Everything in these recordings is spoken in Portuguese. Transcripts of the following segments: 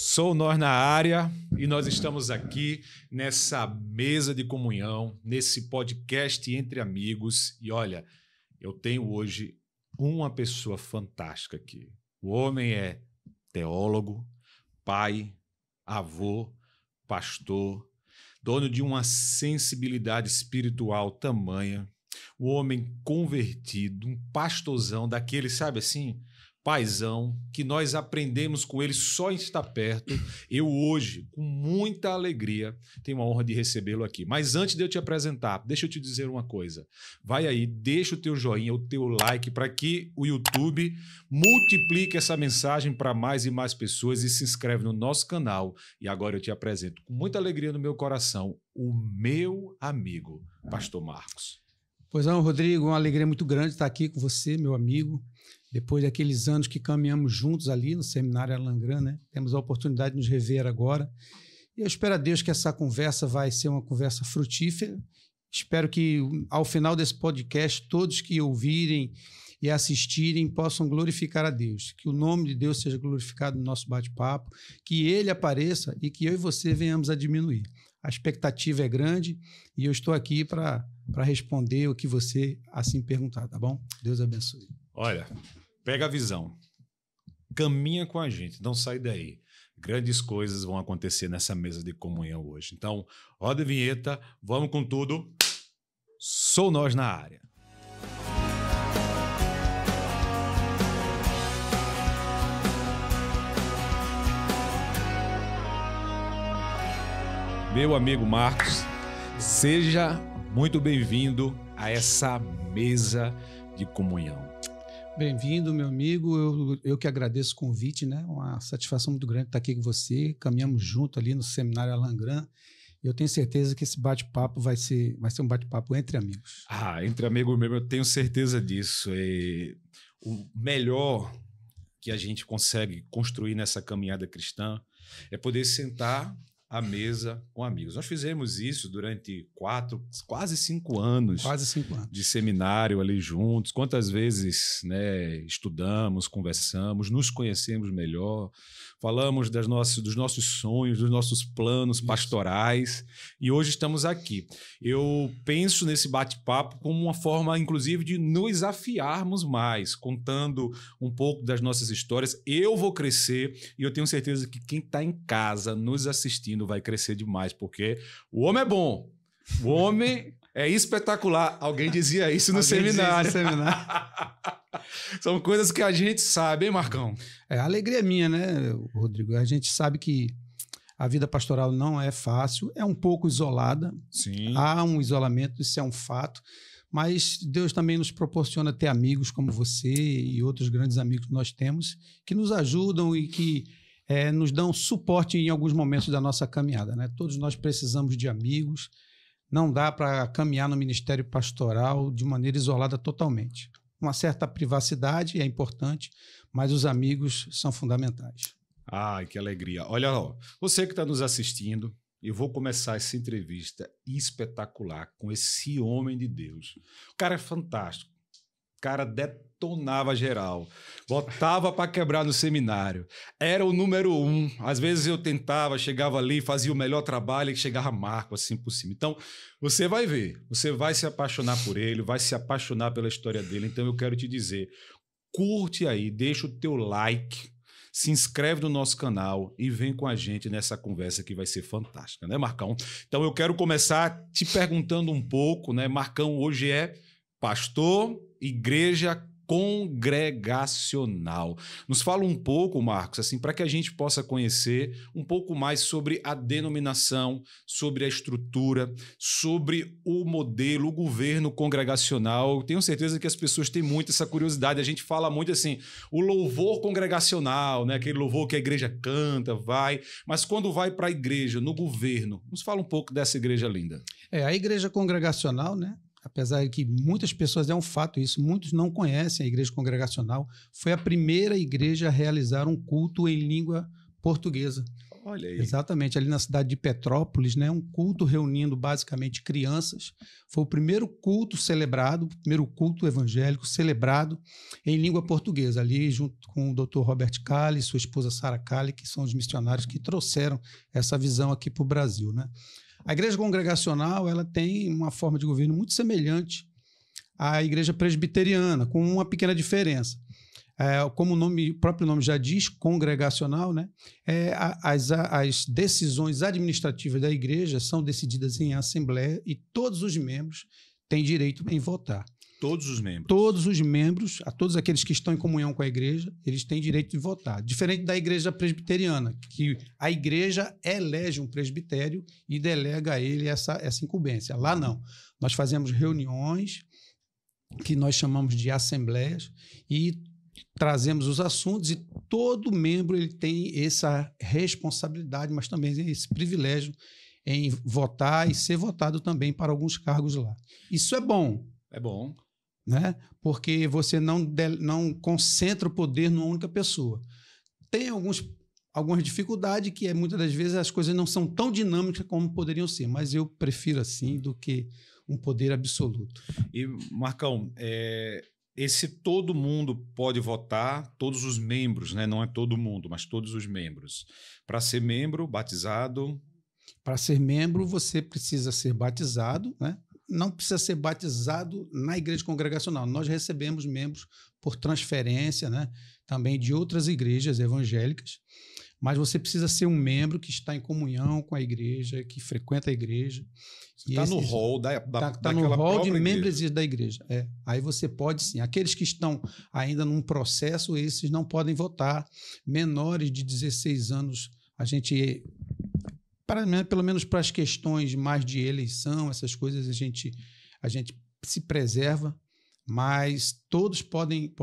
Sou nós na área e nós estamos aqui nessa mesa de comunhão, nesse podcast entre amigos. E olha, eu tenho hoje uma pessoa fantástica aqui. O homem é teólogo, pai, avô, pastor, dono de uma sensibilidade espiritual tamanha, o homem convertido, um pastorzão daquele, sabe assim, paizão, que nós aprendemos com ele só em estar perto. Eu hoje, com muita alegria, tenho a honra de recebê-lo aqui. Mas antes de eu te apresentar, deixa eu te dizer uma coisa. Vai aí, deixa o teu joinha, o teu like, para que o YouTube multiplique essa mensagem para mais e mais pessoas e se inscreve no nosso canal. E agora eu te apresento, com muita alegria no meu coração, o meu amigo, Pastor Marcos. Pois não, Rodrigo, uma alegria muito grande estar aqui com você, meu amigo. Depois daqueles anos que caminhamos juntos ali no Seminário Alain Grant, né? Temos a oportunidade de nos rever agora. E eu espero a Deus que essa conversa vai ser uma conversa frutífera. Espero que, ao final desse podcast, todos que ouvirem e assistirem possam glorificar a Deus. Que o nome de Deus seja glorificado no nosso bate-papo, que Ele apareça e que eu e você venhamos a diminuir. A expectativa é grande e eu estou aqui para responder o que você assim perguntar, tá bom? Deus abençoe. Olha, pega a visão, caminha com a gente, não sai daí. Grandes coisas vão acontecer nessa mesa de comunhão hoje. Então, roda a vinheta, vamos com tudo. Sou nós na área. Meu amigo Marcos, seja muito bem-vindo a essa mesa de comunhão. Bem-vindo, meu amigo. Eu que agradeço o convite, né? Uma satisfação muito grande estar aqui com você. Caminhamos junto ali no Seminário Alain Grant. Eu tenho certeza que esse bate-papo vai ser um bate-papo entre amigos. Entre amigos mesmo, eu tenho certeza disso. O melhor que a gente consegue construir nessa caminhada cristã é poder sentar à mesa com amigos. Nós fizemos isso durante quase 5 anos. Quase 5 anos. De seminário ali juntos. Quantas vezes, né, estudamos, conversamos, nos conhecemos melhor, falamos dos nossos sonhos, dos nossos planos pastorais, e hoje estamos aqui. Eu penso nesse bate-papo como uma forma, inclusive, de nos afiarmos mais, contando um pouco das nossas histórias. Eu vou crescer e eu tenho certeza que quem está em casa nos assistindo vai crescer demais, porque o homem é bom, o homem é espetacular. Alguém dizia isso no seminário. São coisas que a gente sabe, hein, Marcão? A alegria é minha, né, Rodrigo? A gente sabe que a vida pastoral não é fácil, é um pouco isolada. Sim. Há um isolamento, isso é um fato. Mas Deus também nos proporciona ter amigos como você e outros grandes amigos que nós temos, que nos ajudam e que nos dão suporte em alguns momentos da nossa caminhada, né? Todos nós precisamos de amigos. Não dá para caminhar no ministério pastoral de maneira isolada totalmente. Uma certa privacidade é importante, mas os amigos são fundamentais. Ai, que alegria. Olha, você que está nos assistindo, eu vou começar essa entrevista espetacular com esse homem de Deus. O cara é fantástico. O cara detonava geral, botava para quebrar no seminário, era o número 1. Às vezes eu tentava, chegava ali, fazia o melhor trabalho e chegava Marco assim por cima. Então, você vai ver, você vai se apaixonar por ele, vai se apaixonar pela história dele. Então, eu quero te dizer, curte aí, deixa o teu like, se inscreve no nosso canal e vem com a gente nessa conversa que vai ser fantástica, né, Marcão? Então, eu quero começar te perguntando um pouco, né? Marcão hoje é pastor, igreja congregacional. Nos fala um pouco, Marcos, assim, para que a gente possa conhecer um pouco mais sobre a denominação, sobre a estrutura, sobre o modelo, o governo congregacional. Eu tenho certeza que as pessoas têm muito essa curiosidade. A gente fala muito assim, o louvor congregacional, né? Aquele louvor que a igreja canta, vai. Mas quando vai para a igreja, no governo, nos fala um pouco dessa igreja linda. A igreja congregacional, né? Apesar de que muitas pessoas, é um fato isso, muitos não conhecem a igreja congregacional, foi a primeira igreja a realizar um culto em língua portuguesa. Olha aí. Exatamente, ali na cidade de Petrópolis, né, um culto reunindo basicamente crianças. Foi o primeiro culto celebrado, o primeiro culto evangélico celebrado em língua portuguesa, ali junto com o Dr. Robert Cali e sua esposa Sarah Cali, que são os missionários que trouxeram essa visão aqui para o Brasil, né? A igreja congregacional, ela tem uma forma de governo muito semelhante à igreja presbiteriana, com uma pequena diferença. Como o próprio nome já diz, congregacional, né? As decisões administrativas da igreja são decididas em assembleia e todos os membros têm direito em votar. Todos os membros? Todos os membros, todos aqueles que estão em comunhão com a igreja, eles têm direito de votar. Diferente da igreja presbiteriana, que a igreja elege um presbitério e delega a ele essa incumbência. Lá não. Nós fazemos reuniões que nós chamamos de assembleias e trazemos os assuntos, e todo membro ele tem essa responsabilidade, mas também esse privilégio em votar e ser votado também para alguns cargos lá. Isso é bom. É bom. Né? Porque você não concentra o poder numa única pessoa. Tem algumas dificuldades que muitas das vezes as coisas não são tão dinâmicas como poderiam ser, mas eu prefiro assim do que um poder absoluto. E, Marcão, esse todo mundo pode votar, todos os membros, né? Não é todo mundo, mas todos os membros. Para ser membro, batizado... Para ser membro, você precisa ser batizado, né? Não precisa ser batizado na igreja congregacional. Nós recebemos membros por transferência, né? Também de outras igrejas evangélicas, mas você precisa ser um membro que está em comunhão com a igreja, que frequenta a igreja. Está no rol Está no rol de membros da igreja. Aí você pode sim. Aqueles que estão ainda num processo, esses não podem votar. Menores de 16 anos, a gente... pelo menos para as questões mais de eleição, essas coisas, a gente se preserva, mas todos podem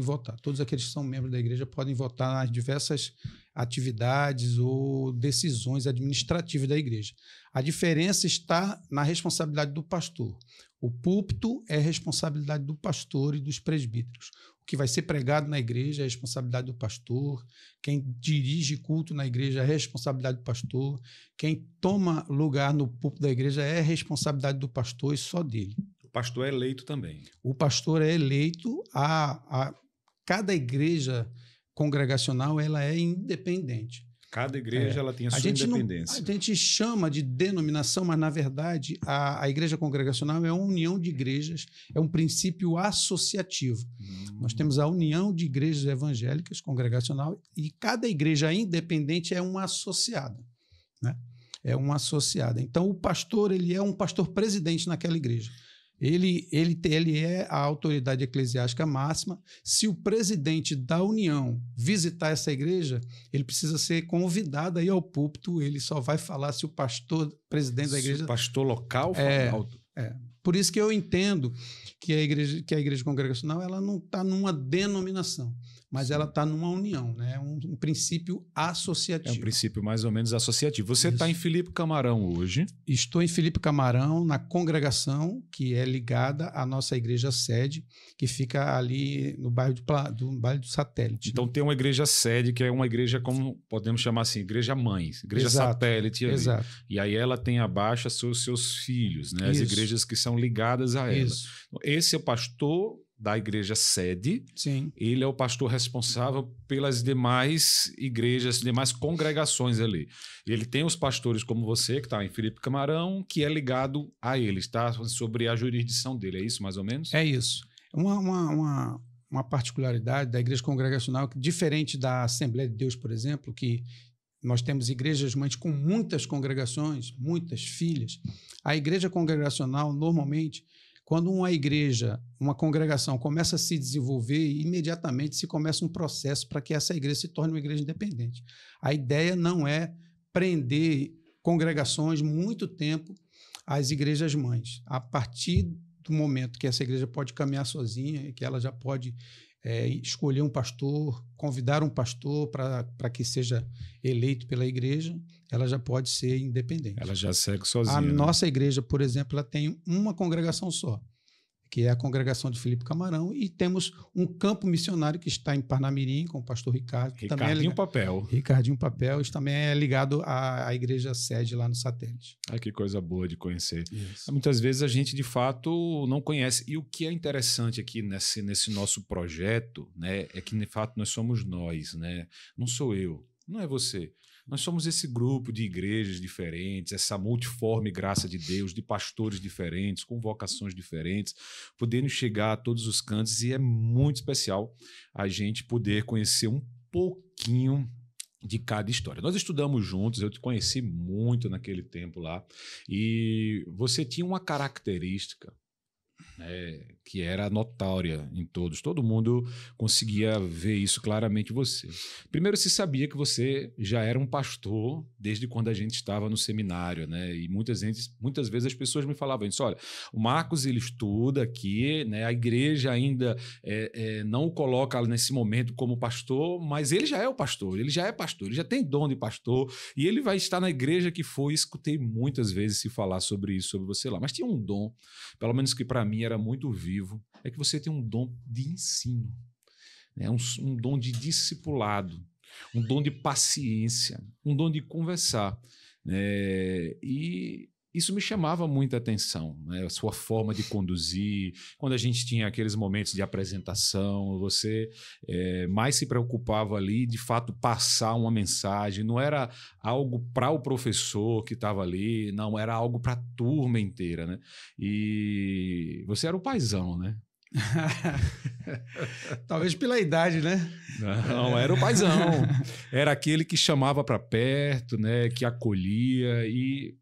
votar. Todos aqueles que são membros da igreja podem votar nas diversas atividades ou decisões administrativas da igreja. A diferença está na responsabilidade do pastor. O púlpito é responsabilidade do pastor e dos presbíteros. O que vai ser pregado na igreja é responsabilidade do pastor. Quem dirige culto na igreja é responsabilidade do pastor. Quem toma lugar no púlpito da igreja é responsabilidade do pastor e só dele. O pastor é eleito também. O pastor é eleito. Cada igreja congregacional ela é independente. Cada igreja ela tem a sua independência. A gente chama de denominação, mas, na verdade, a igreja congregacional é uma união de igrejas, é um princípio associativo. Nós temos a união de igrejas evangélicas congregacional e cada igreja independente é uma associada, né? É uma associada. Então, o pastor ele é um pastor presidente naquela igreja. Ele é a autoridade eclesiástica máxima. Se o presidente da união visitar essa igreja, ele precisa ser convidado aí ao púlpito. Ele só vai falar se o pastor, presidente da igreja... Se o pastor local... Por isso que eu entendo que a igreja congregacional ela não está numa denominação, mas ela está numa união, né? Um princípio associativo. É um princípio mais ou menos associativo. Você está em Felipe Camarão hoje. Estou em Felipe Camarão, na congregação que é ligada à nossa igreja sede, que fica ali no bairro do Satélite. Então tem uma igreja sede, que é uma igreja, como podemos chamar assim, igreja mãe, igreja satélite. Ali. Exato. E aí ela tem abaixo seus filhos, né? As igrejas que são ligadas a ela. Isso. Esse é o pastor da igreja sede. Sim. Ele é o pastor responsável pelas demais igrejas, demais congregações ali. Ele tem os pastores como você, que está em Felipe Camarão, que é ligado a ele, está sobre a jurisdição dele. É isso, mais ou menos? É isso. Uma particularidade da igreja congregacional, diferente da Assembleia de Deus, por exemplo, que nós temos igrejas mães com muitas congregações, muitas filhas. A igreja congregacional, normalmente, quando uma congregação começa a se desenvolver, imediatamente se começa um processo para que essa igreja se torne uma igreja independente. A ideia não é prender congregações muito tempo às igrejas mães. A partir do momento que essa igreja pode caminhar sozinha, que ela já pode escolher um pastor, convidar um pastor para que seja eleito pela igreja, ela já pode ser independente. Ela já segue sozinha. A nossa igreja, por exemplo, ela tem uma congregação só, que é a congregação de Felipe Camarão, e temos um campo missionário que está em Parnamirim, com o pastor Ricardo. Que Ricardinho Papel. Ricardinho Papel, isso também é ligado à igreja sede lá no satélite. Que coisa boa de conhecer. Isso. Muitas vezes a gente, de fato, não conhece. E o que é interessante aqui nesse nosso projeto, né, é que, de fato, nós somos nós, né? Não sou eu, não é você. Nós somos esse grupo de igrejas diferentes, essa multiforme graça de Deus, de pastores diferentes, com vocações diferentes, podendo chegar a todos os cantos, e é muito especial a gente poder conhecer um pouquinho de cada história. Nós estudamos juntos, eu te conheci muito naquele tempo lá, e você tinha uma característica, né, que era notória em todos. Todo mundo conseguia ver isso claramente em você. Primeiro, se sabia que você já era um pastor desde quando a gente estava no seminário, né? E muitas vezes as pessoas me falavam isso: olha, o Marcos, ele estuda aqui, né? A igreja ainda não o coloca nesse momento como pastor, mas ele já é o pastor, ele já é pastor, ele já tem dom de pastor, e ele vai estar na igreja que foi. Escutei muitas vezes se falar sobre isso, sobre você lá. Mas tinha um dom, pelo menos que para mim era muito vivo, é que você tem um dom de ensino, né? Um dom de discipulado, um dom de paciência, um dom de conversar, né? E isso me chamava muita atenção, né? A sua forma de conduzir. Quando a gente tinha aqueles momentos de apresentação, você mais se preocupava ali, de fato, passar uma mensagem. Não era algo para o professor que estava ali, não, era algo para a turma inteira, né? E você era o paizão, né? Talvez pela idade, né? Não, era o paizão. Era aquele que chamava para perto, né? Que acolhia. E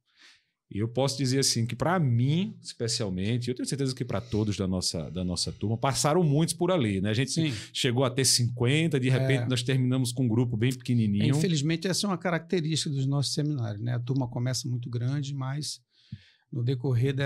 eu posso dizer assim que para mim, especialmente, eu tenho certeza que para todos da nossa turma, passaram muitos por ali, né? A gente chegou a ter 50, de repente nós terminamos com um grupo bem pequenininho. Infelizmente, essa é uma característica dos nossos seminários, né? A turma começa muito grande, mas no decorrer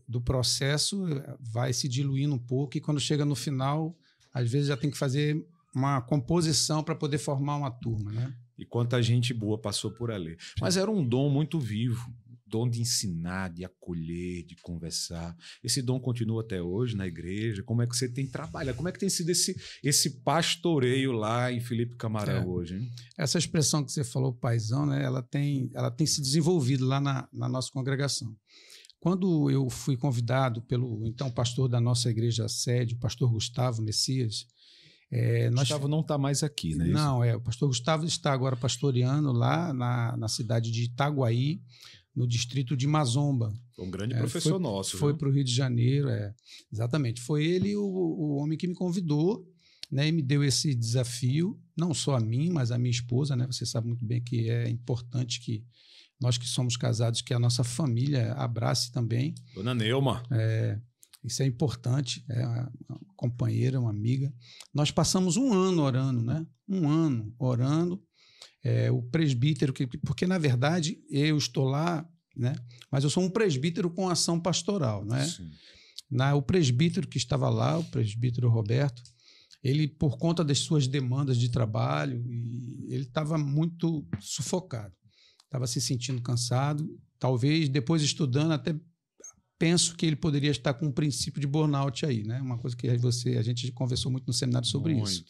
do processo vai se diluindo um pouco, e quando chega no final, às vezes já tem que fazer uma composição para poder formar uma turma, né? E quanta gente boa passou por ali. Mas era um dom muito vivo. Dom de ensinar, de acolher, de conversar. Esse dom continua até hoje na igreja? Como é que você tem trabalhado? Como é que tem sido esse pastoreio lá em Felipe Camarão hoje, hein? Essa expressão que você falou, paizão, né, ela tem se desenvolvido lá na nossa congregação. Quando eu fui convidado pelo então pastor da nossa igreja sede, o pastor Gustavo Messias... Gustavo não está mais aqui, né? Não, o pastor Gustavo está agora pastoreando lá na cidade de Itaguaí, no distrito de Mazomba. Foi um grande professor nosso. Foi para o Rio de Janeiro, exatamente. Foi ele o homem que me convidou, né, e me deu esse desafio, não só a mim, mas a minha esposa, né? Você sabe muito bem que é importante que nós que somos casados, que a nossa família abrace também. Dona Neuma. Isso é importante, é uma companheira, uma amiga. Nós passamos um ano orando, né? Um ano orando. O presbítero, porque na verdade eu estou lá, né? Mas eu sou um presbítero com ação pastoral, né? O presbítero que estava lá, o presbítero Roberto, ele, por conta das suas demandas de trabalho, ele estava muito sufocado, estava se sentindo cansado, talvez depois estudando até penso que ele poderia estar com um princípio de burnout aí, né? Uma coisa que a gente conversou muito no seminário sobre isso.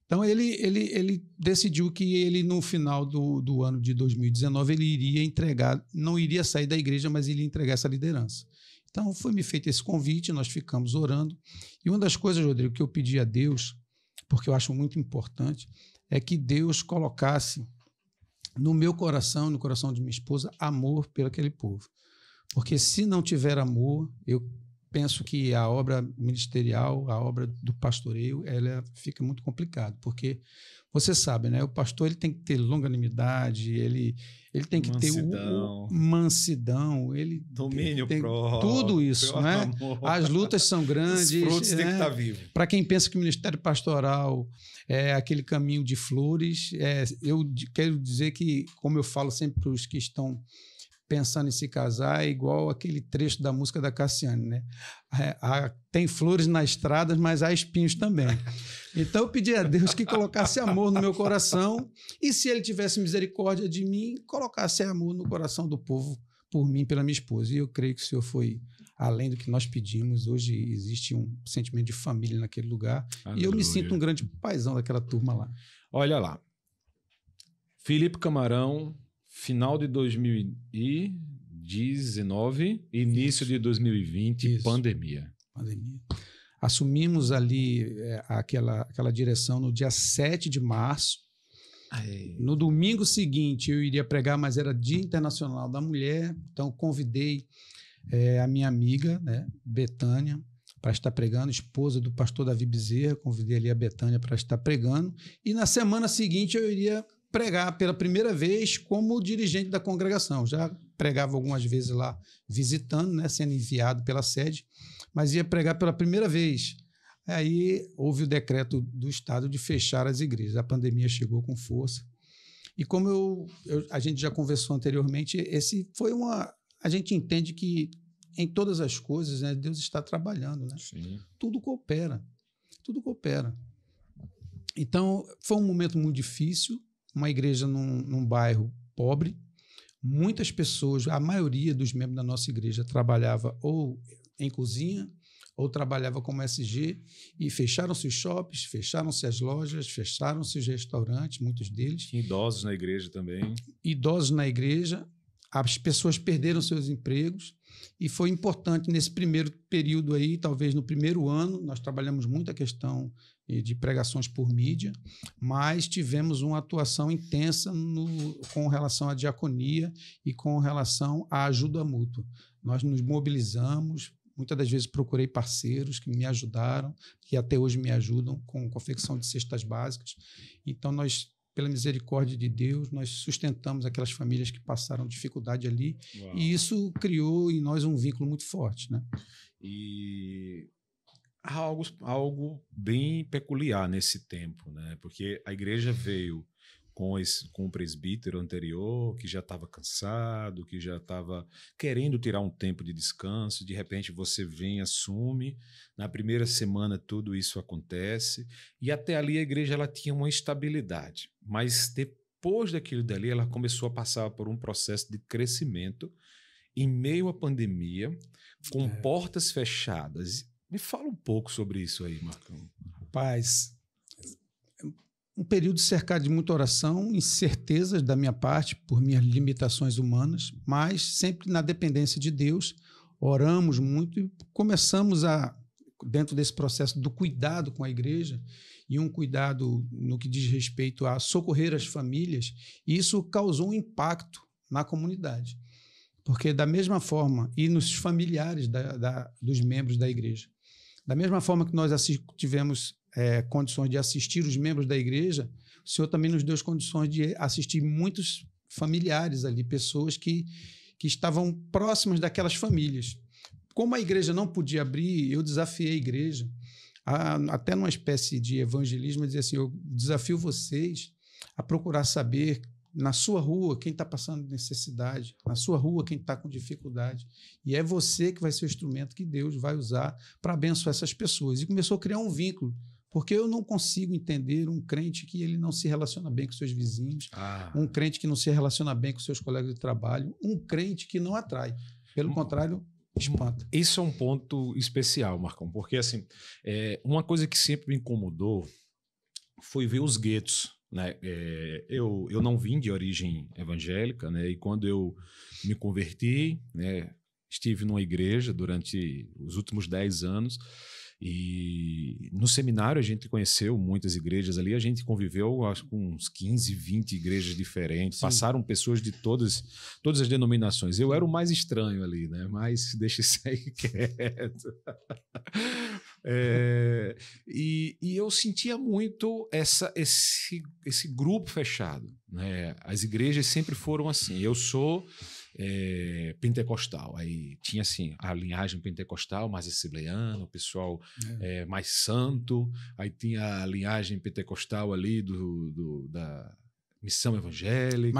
Então, ele decidiu que ele, no final do ano de 2019, ele iria entregar, não iria sair da igreja, mas ele ia entregar essa liderança. Então, foi-me feito esse convite, nós ficamos orando. E uma das coisas, Rodrigo, que eu pedi a Deus, porque eu acho muito importante, é que Deus colocasse no meu coração, no coração de minha esposa, amor pelo aquele povo. Porque se não tiver amor, eu penso que a obra ministerial, a obra do pastoreio, ela fica muito complicado, porque você sabe, né? O pastor ele tem que ter longanimidade, ele tem que ter mansidão, ele domínio tem próprio, tudo isso, né? Amor. As lutas são grandes. Os frutos têm que estar vivos. Para quem pensa que o ministério pastoral é aquele caminho de flores, eu quero dizer que, como eu falo sempre para os que estão pensando em se casar, é igual aquele trecho da música da Cassiane, né? Tem flores na estrada, mas há espinhos também. Então eu pedi a Deus que colocasse amor no meu coração, e se ele tivesse misericórdia de mim, colocasse amor no coração do povo por mim, pela minha esposa. E eu creio que o Senhor foi além do que nós pedimos. Hoje existe um sentimento de família naquele lugar. Aleluia. E eu me sinto um grande paizão daquela turma lá. Olha lá. Felipe Camarão, final de 2019, início de 2020, Isso. Pandemia. Assumimos ali aquela direção no dia 7 de março. No domingo seguinte eu iria pregar, mas era Dia Internacional da Mulher, então convidei a minha amiga, né, Betânia, para estar pregando, esposa do pastor Davi Bezerra, convidei ali a Betânia para estar pregando, e na semana seguinte eu iria pregar pela primeira vez como dirigente da congregação. Já pregava algumas vezes lá visitando, né, sendo enviado pela sede, mas ia pregar pela primeira vez. Aí houve o decreto do Estado de fechar as igrejas. A pandemia chegou com força. E como a gente já conversou anteriormente, a gente entende que em todas as coisas, né, Deus está trabalhando. Né? Sim. Tudo coopera. Tudo coopera. Então, foi um momento muito difícil. Uma igreja num bairro pobre. Muitas pessoas, a maioria dos membros da nossa igreja trabalhava ou em cozinha, ou trabalhava como SG, e fecharam-se os shoppings, fecharam-se as lojas, fecharam-se os restaurantes, muitos deles. Tinha idosos na igreja também. Idosos na igreja, as pessoas perderam seus empregos, e foi importante nesse primeiro período aí, talvez no primeiro ano, nós trabalhamos muito a questão de pregações por mídia, mas tivemos uma atuação intensa com relação à diaconia e com relação à ajuda mútua. Nós nos mobilizamos. Muitas das vezes procurei parceiros que me ajudaram, que até hoje me ajudam com confecção de cestas básicas. Então, nós, pela misericórdia de Deus, nós sustentamos aquelas famílias que passaram dificuldade ali. Uau. E isso criou em nós um vínculo muito forte. Né? E há algo bem peculiar nesse tempo, né? Porque a igreja veio com o presbítero anterior, que já estava cansado, que já estava querendo tirar um tempo de descanso. De repente você vem, assume, na primeira semana tudo isso acontece, e até ali a igreja ela tinha uma estabilidade, mas depois daquilo dali ela começou a passar por um processo de crescimento em meio à pandemia, com portas fechadas. Me fala um pouco sobre isso aí, Marcão. Rapaz, um período cercado de muita oração, incertezas da minha parte por minhas limitações humanas, mas sempre na dependência de Deus. Oramos muito e começamos dentro desse processo do cuidado com a igreja, e um cuidado no que diz respeito a socorrer as famílias, e isso causou um impacto na comunidade. Porque da mesma forma, e nos familiares dos membros da igreja, da mesma forma que nós tivemos condições de assistir os membros da igreja, o Senhor também nos deu condições de assistir muitos familiares ali, pessoas que estavam próximas daquelas famílias. Como a igreja não podia abrir, eu desafiei a igreja, até numa espécie de evangelismo, a dizer assim, eu desafio vocês a procurar saber na sua rua quem está passando necessidade, na sua rua quem está com dificuldade, e é você que vai ser o instrumento que Deus vai usar para abençoar essas pessoas. E começou a criar um vínculo, porque eu não consigo entender um crente que ele não se relaciona bem com seus vizinhos, um crente que não se relaciona bem com seus colegas de trabalho, um crente que não atrai, pelo contrário, espanta. Isso é um ponto especial, Marcão, porque assim, uma coisa que sempre me incomodou foi ver os guetos. Né? Eu não vim de origem evangélica, né? E quando eu me converti, né, estive numa igreja durante os últimos 10 anos, e no seminário a gente conheceu muitas igrejas ali, a gente conviveu acho, com uns 15, 20 igrejas diferentes. Sim. Passaram pessoas de todas as denominações. Eu era o mais estranho ali, né? Mas deixa isso aí quieto. E eu sentia muito esse grupo fechado, né? As igrejas sempre foram assim. Eu sou pentecostal, aí tinha assim a linhagem pentecostal mais assembleiana, o pessoal mais santo, aí tinha a linhagem pentecostal ali da missão evangélica,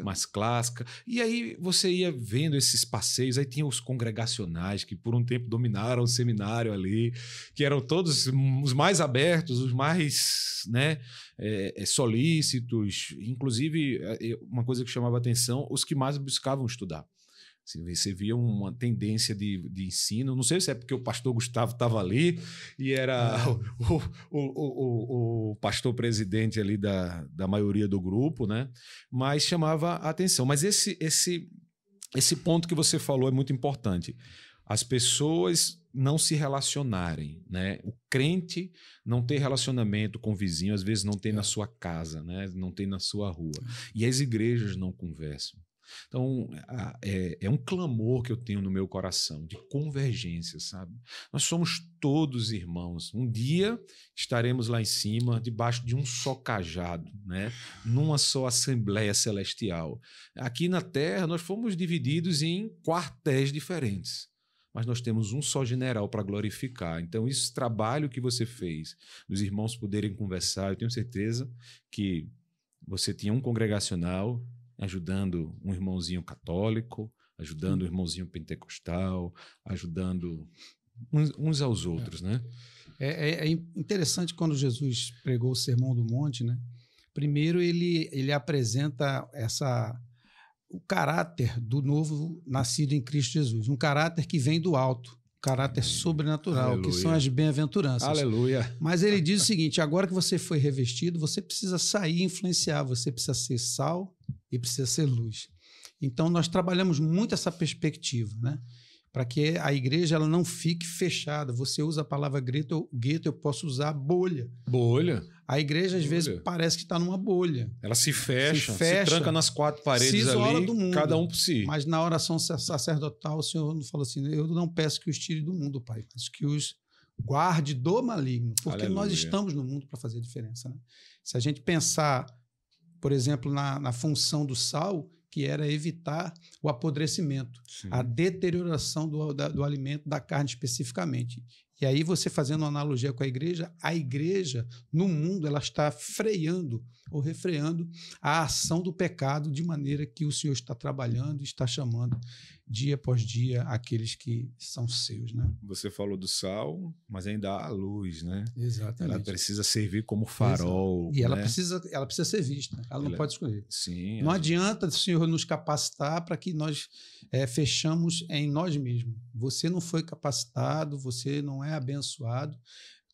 mais clássica, e aí você ia vendo esses passeios, aí tinha os congregacionais que por um tempo dominaram o seminário ali, que eram todos os mais abertos, os mais, né, solícitos, inclusive uma coisa que chamava atenção, os que mais buscavam estudar. Você via uma tendência de ensino, não sei se é porque o pastor Gustavo estava ali e era o pastor presidente ali da maioria do grupo, né? Mas chamava a atenção. Mas esse ponto que você falou é muito importante. As pessoas não se relacionarem, né? O crente não ter relacionamento com o vizinho, às vezes não tem na sua casa, né? Não tem na sua rua. E as igrejas não conversam. Então, é um clamor que eu tenho no meu coração, de convergência, sabe? Nós somos todos irmãos. Um dia estaremos lá em cima, debaixo de um só cajado, né? Numa só Assembleia Celestial. Aqui na Terra, nós fomos divididos em quartéis diferentes, mas nós temos um só general para glorificar. Então, esse trabalho que você fez, dos irmãos poderem conversar, eu tenho certeza que você tinha um congregacional ajudando um irmãozinho católico, ajudando um irmãozinho pentecostal, ajudando uns aos outros, né? É interessante quando Jesus pregou o Sermão do Monte, né? Primeiro ele apresenta o caráter do novo nascido em Cristo Jesus, um caráter que vem do alto, um caráter sobrenatural, Aleluia. Que são as bem-aventuranças. Aleluia. Mas ele diz o seguinte: agora que você foi revestido, você precisa sair e influenciar, você precisa ser sal e precisa ser luz. Então, nós trabalhamos muito essa perspectiva, né? Para que a igreja ela não fique fechada. Você usa a palavra gueto, eu posso usar bolha. Bolha. A igreja, às vezes, parece que está numa bolha. Ela se fecha, se tranca nas quatro paredes ali, do mundo, cada um por si. Mas na oração sacerdotal, o Senhor não falou assim: eu não peço que os tire do mundo, Pai, mas que os guarde do maligno. Porque Aleluia. nós estamos no mundo para fazer a diferença, né? Se a gente pensar, por exemplo, na função do sal, que era evitar o apodrecimento, Sim. a deterioração do alimento, da carne especificamente. E aí você fazendo uma analogia com a igreja no mundo ela está freando ou refreando a ação do pecado de maneira que o Senhor está trabalhando e está chamando dia após dia aqueles que são seus, né? Você falou do sal, mas ainda há a luz, né? Exatamente. Ela precisa servir como farol. E ela, né? precisa ser vista, ela não pode escolher. Sim. Não adianta o Senhor nos capacitar para que nós fechamos em nós mesmos. Você não foi capacitado, você não é abençoado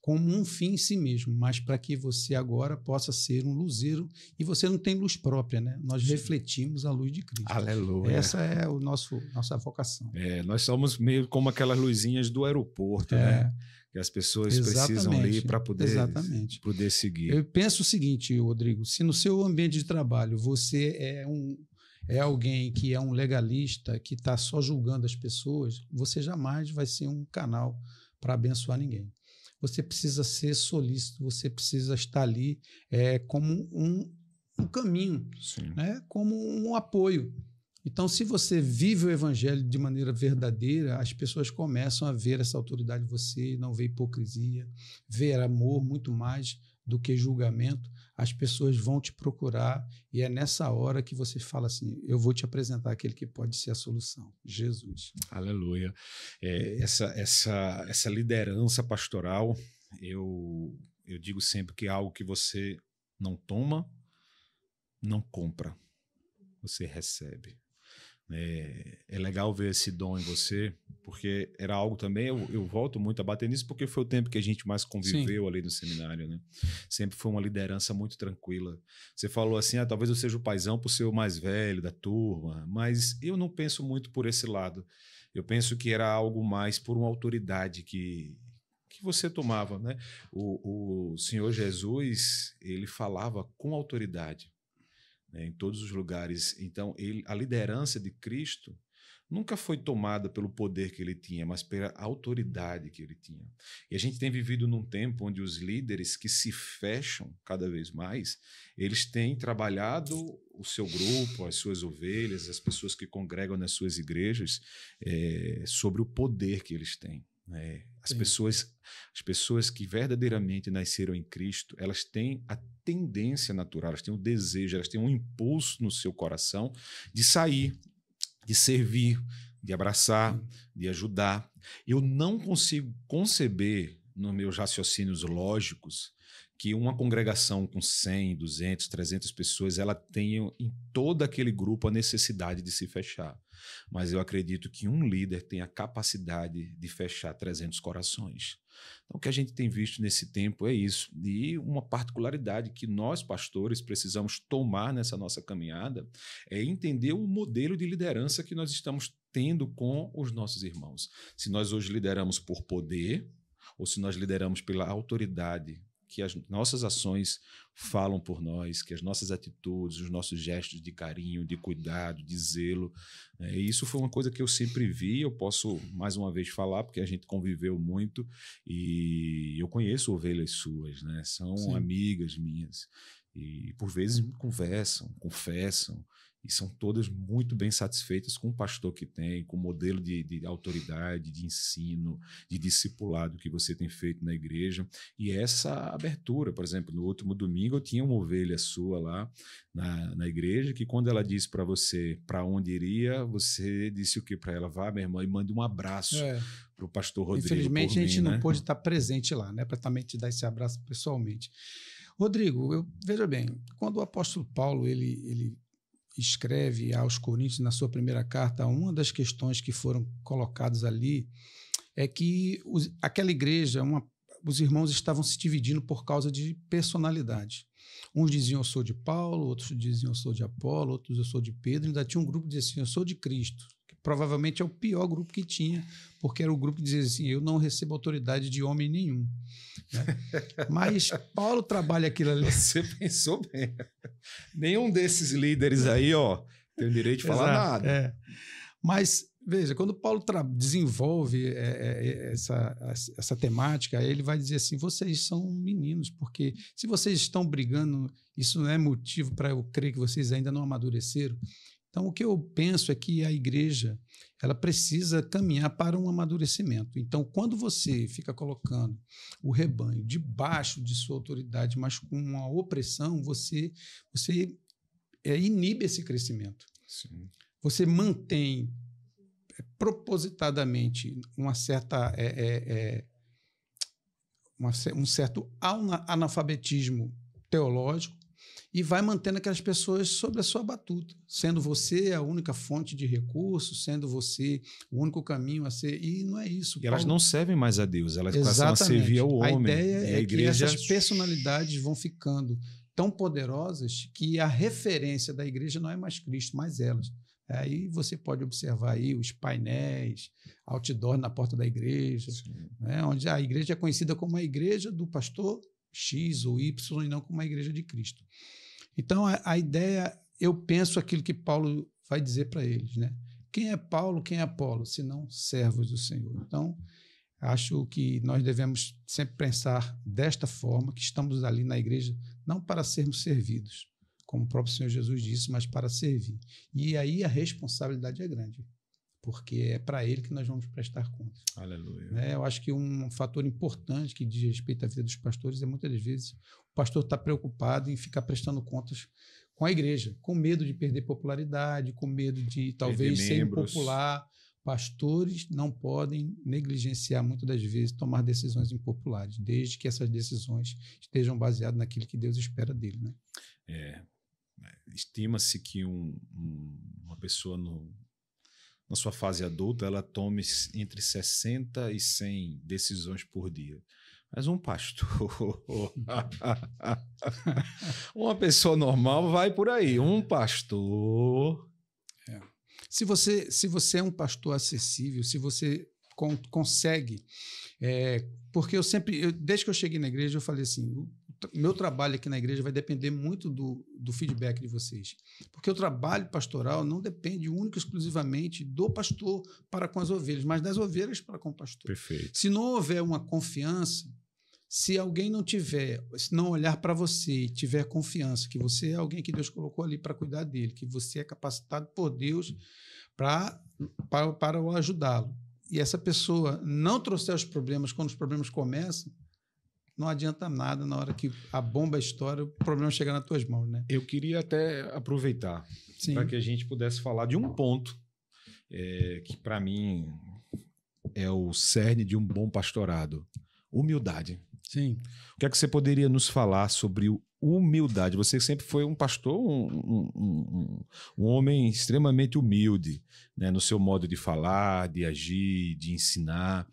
como um fim em si mesmo, mas para que você agora possa ser um luzeiro, e você não tem luz própria, né? Nós refletimos a luz de Cristo. Aleluia. Essa é nossa vocação. Nós somos meio como aquelas luzinhas do aeroporto, né? Que as pessoas precisam ali para poder seguir. Eu penso o seguinte, Rodrigo: se no seu ambiente de trabalho você é alguém que é um legalista, que está só julgando as pessoas, você jamais vai ser um canal para abençoar ninguém. Você precisa ser solícito, você precisa estar ali como um caminho, né? Como um apoio. Então, se você vive o evangelho de maneira verdadeira, as pessoas começam a ver essa autoridade em você, não vê hipocrisia, ver amor muito mais do que julgamento. As pessoas vão te procurar e é nessa hora que você fala assim: eu vou te apresentar aquele que pode ser a solução, Jesus. Aleluia. Essa liderança pastoral, eu digo sempre que é algo que você não toma, não compra, você recebe. É legal ver esse dom em você, porque era algo também, eu volto muito a bater nisso, porque foi o tempo que a gente mais conviveu Sim. ali no seminário, né? Sempre foi uma liderança muito tranquila. Você falou assim, talvez eu seja o paizão por ser o mais velho da turma, mas eu não penso muito por esse lado. Eu penso que era algo mais por uma autoridade que você tomava, né? O Senhor Jesus, ele falava com autoridade, em todos os lugares. Então, a liderança de Cristo nunca foi tomada pelo poder que ele tinha, mas pela autoridade que ele tinha. E a gente tem vivido num tempo onde os líderes que se fecham cada vez mais, eles têm trabalhado o seu grupo, as suas ovelhas, as pessoas que congregam nas suas igrejas, sobre o poder que eles têm. As pessoas que verdadeiramente nasceram em Cristo, elas têm a tendência natural, elas têm o desejo, elas têm um impulso no seu coração de sair, de servir, de abraçar, de ajudar. Eu não consigo conceber, nos meus raciocínios lógicos, que uma congregação com 100, 200, 300 pessoas, ela tem em todo aquele grupo a necessidade de se fechar. Mas eu acredito que um líder tem a capacidade de fechar 300 corações. Então, o que a gente tem visto nesse tempo é isso. E uma particularidade que nós, pastores, precisamos tomar nessa nossa caminhada é entender o modelo de liderança que nós estamos tendo com os nossos irmãos. Se nós hoje lideramos por poder ou se nós lideramos pela autoridade, que as nossas ações falam por nós, que as nossas atitudes, os nossos gestos de carinho, de cuidado, de zelo. E isso foi uma coisa que eu sempre vi, eu posso mais uma vez falar, porque a gente conviveu muito e eu conheço ovelhas suas, né? São Sim. amigas minhas e por vezes me conversam, confessam, e são todas muito bem satisfeitas com o pastor que tem, com o modelo de autoridade, de ensino, de discipulado que você tem feito na igreja. E essa abertura, por exemplo, no último domingo eu tinha uma ovelha sua lá na igreja, que quando ela disse para você para onde iria, você disse o que para ela? Vá, minha irmã, e mande um abraço para o pastor Rodrigo. Infelizmente a gente não pôde estar presente lá, né, para também te dar esse abraço pessoalmente. Rodrigo, veja bem, quando o apóstolo Paulo ele escreve aos Coríntios na sua primeira carta, uma das questões que foram colocadas ali é que aquela igreja, os irmãos estavam se dividindo por causa de personalidade. Uns diziam eu sou de Paulo, outros diziam eu sou de Apolo, outros eu sou de Pedro, ainda tinha um grupo que dizia assim, eu sou de Cristo, que provavelmente é o pior grupo que tinha, porque era o grupo que dizia assim, eu não recebo autoridade de homem nenhum. Né? Mas Paulo trabalha aquilo ali. Você pensou bem. Nenhum desses líderes aí, tem o direito de falar nada. Mas, veja, quando Paulo desenvolve essa temática, ele vai dizer assim, vocês são meninos, porque se vocês estão brigando, isso não é motivo para eu crer que vocês ainda não amadureceram. Então, o que eu penso é que a igreja ela precisa caminhar para um amadurecimento. Então, quando você fica colocando o rebanho debaixo de sua autoridade, mas com uma opressão, você inibe esse crescimento. Sim. Você mantém propositadamente um certo analfabetismo teológico, e vai mantendo aquelas pessoas sob a sua batuta, sendo você a única fonte de recursos, sendo você o único caminho a ser... E não é isso. E elas não servem mais a Deus, elas passam a servir ao homem. A ideia é que essas personalidades vão ficando tão poderosas que a referência da igreja não é mais Cristo, mas elas. Aí você pode observar aí os painéis, outdoor na porta da igreja, né, onde a igreja é conhecida como a igreja do pastor X ou Y e não como a igreja de Cristo. Então, a ideia, eu penso aquilo que Paulo vai dizer para eles, né? Quem é Paulo, quem é Apolo, senão servos do Senhor. Então, acho que nós devemos sempre pensar desta forma, que estamos ali na igreja não para sermos servidos, como o próprio Senhor Jesus disse, mas para servir. E aí a responsabilidade é grande, porque é para ele que nós vamos prestar contas. Aleluia. Eu acho que um fator importante que diz respeito à vida dos pastores é muitas das vezes o pastor está preocupado em ficar prestando contas com a igreja, com medo de perder popularidade, com medo de talvez ser impopular. Pastores não podem negligenciar muitas das vezes tomar decisões impopulares, desde que essas decisões estejam baseadas naquilo que Deus espera dele, né? Estima-se que uma pessoa na sua fase adulta, ela tome entre 60 e 100 decisões por dia. Mas um pastor, uma pessoa normal vai por aí. Um pastor... Se você é um pastor acessível, se você consegue... porque desde que eu cheguei na igreja, eu falei assim... Meu trabalho aqui na igreja vai depender muito do feedback de vocês. Porque o trabalho pastoral não depende único e exclusivamente do pastor para com as ovelhas, mas das ovelhas para com o pastor. Perfeito. Se não houver uma confiança, se alguém não olhar para você e tiver confiança que você é alguém que Deus colocou ali para cuidar dele, que você é capacitado por Deus para ajudá-lo, e essa pessoa não trouxer os problemas quando os problemas começam, não adianta nada na hora que a bomba estoura, o problema chega nas tuas mãos, né? Eu queria até aproveitar para que a gente pudesse falar de um ponto que, para mim, é o cerne de um bom pastorado. Humildade. Sim. O que é que você poderia nos falar sobre humildade? Você sempre foi um pastor, um homem extremamente humilde, né, no seu modo de falar, de agir, de ensinar.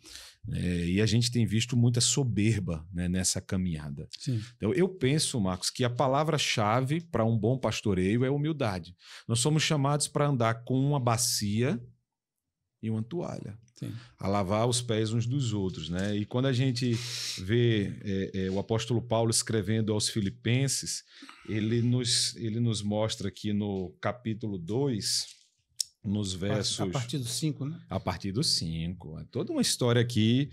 E a gente tem visto muita soberba, né, nessa caminhada. Sim. Então, eu penso, Marcos, que a palavra-chave para um bom pastoreio é humildade. Nós somos chamados para andar com uma bacia e uma toalha. Sim. A lavar os pés uns dos outros, né? E quando a gente vê o apóstolo Paulo escrevendo aos Filipenses, ele nos mostra aqui no capítulo 2, nos versos... A partir do 5, né? A partir do 5. É toda uma história aqui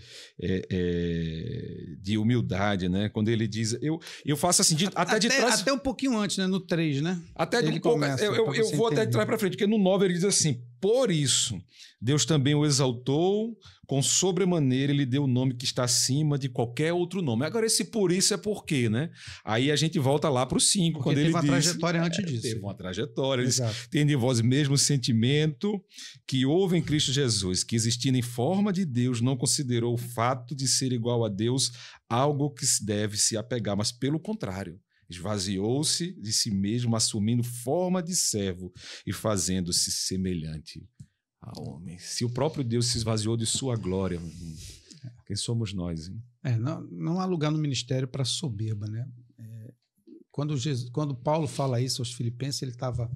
de humildade, né? Quando ele diz... Eu faço assim, até de trás... Até um pouquinho antes, né? No 3, né? Até ele um pouco... começa, eu vou até de trás para frente, porque no 9 ele diz assim, por isso, Deus também o exaltou com sobremaneira, ele deu o nome que está acima de qualquer outro nome. Agora, esse por isso é por quê, né? Aí a gente volta lá para o 5, quando ele diz... Teve uma trajetória antes disso. Teve uma trajetória. Ele diz, Exato. tendo em vós o mesmo sentimento que houve em Cristo Jesus, que existindo em forma de Deus, não considerou o fato de ser igual a Deus algo que deve se apegar, mas pelo contrário, esvaziou-se de si mesmo, assumindo forma de servo e fazendo-se semelhante a homem. Se o próprio Deus se esvaziou de sua glória, quem somos nós, hein? Não há lugar no ministério para soberba, né? Quando Paulo fala isso aos Filipenses, ele estava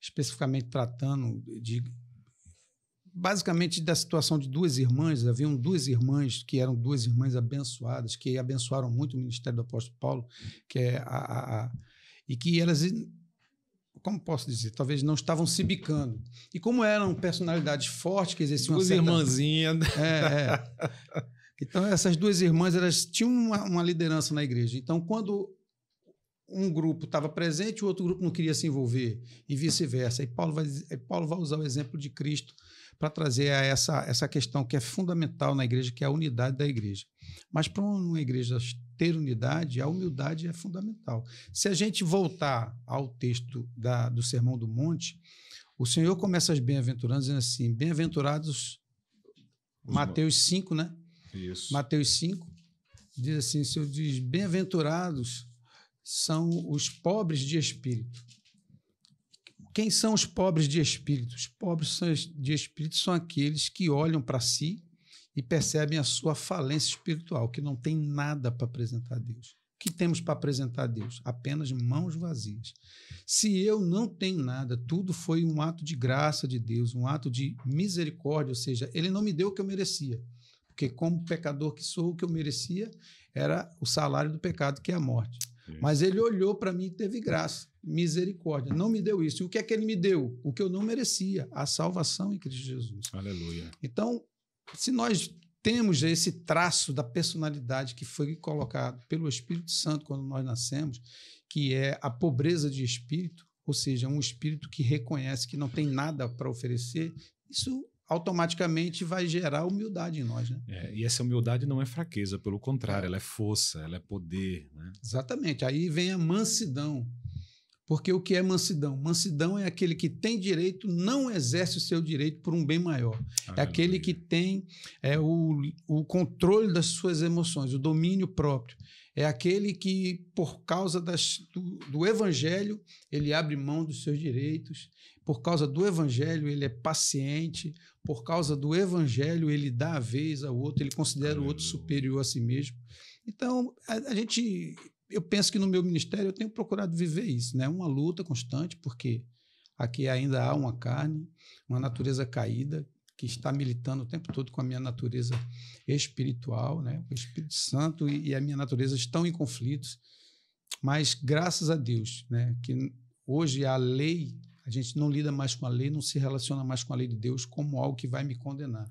especificamente tratando basicamente da situação de duas irmãs. Haviam duas irmãs que eram duas irmãs abençoadas, que abençoaram muito o ministério do apóstolo Paulo, que é e que elas, como posso dizer, talvez não estavam se bicando. E como eram personalidades fortes, que exerciam duas irmãzinhas. Então, essas duas irmãs, elas tinham uma liderança na igreja. Então, quando um grupo estava presente, o outro grupo não queria se envolver, e vice-versa. E Paulo vai usar o exemplo de Cristo para trazer essa questão que é fundamental na igreja, que é a unidade da igreja. Mas para uma igreja ter unidade, a humildade é fundamental. Se a gente voltar ao texto do Sermão do Monte, o Senhor começa as bem-aventuranças dizendo assim, bem-aventurados, Mateus 5, né? Isso. Mateus 5, diz assim, o Senhor diz, bem-aventurados são os pobres de espírito. Quem são os pobres de espírito? Os pobres de espírito são aqueles que olham para si e percebem a sua falência espiritual, que não tem nada para apresentar a Deus. O que temos para apresentar a Deus? Apenas mãos vazias. Se eu não tenho nada, tudo foi um ato de graça de Deus, um ato de misericórdia, ou seja, Ele não me deu o que eu merecia, porque como pecador que sou, o que eu merecia era o salário do pecado, que é a morte. Mas Ele olhou para mim e teve graça, misericórdia. Não me deu isso. E o que é que Ele me deu? O que eu não merecia, a salvação em Cristo Jesus. Aleluia. Então, se nós temos esse traço da personalidade que foi colocado pelo Espírito Santo quando nós nascemos, que é a pobreza de espírito, ou seja, um espírito que reconhece que não tem nada para oferecer, isso automaticamente vai gerar humildade em nós, né? E essa humildade não é fraqueza, pelo contrário, ela é força, ela é poder, né? Exatamente. Aí vem a mansidão. Porque o que é mansidão? Mansidão é aquele que tem direito, não exerce o seu direito por um bem maior. Aleluia. É aquele que tem o controle das suas emoções, o domínio próprio. É aquele que, por causa do evangelho, ele abre mão dos seus direitos. Por causa do evangelho, ele é paciente. Por causa do evangelho, ele dá a vez ao outro, ele considera o outro superior a si mesmo. Então, eu penso que no meu ministério eu tenho procurado viver isso, né? Uma luta constante, porque aqui ainda há uma carne, uma natureza caída, que está militando o tempo todo com a minha natureza espiritual, né? O Espírito Santo e a minha natureza estão em conflitos, mas graças a Deus, né? Que hoje a lei, a gente não lida mais com a lei, não se relaciona mais com a lei de Deus como algo que vai me condenar.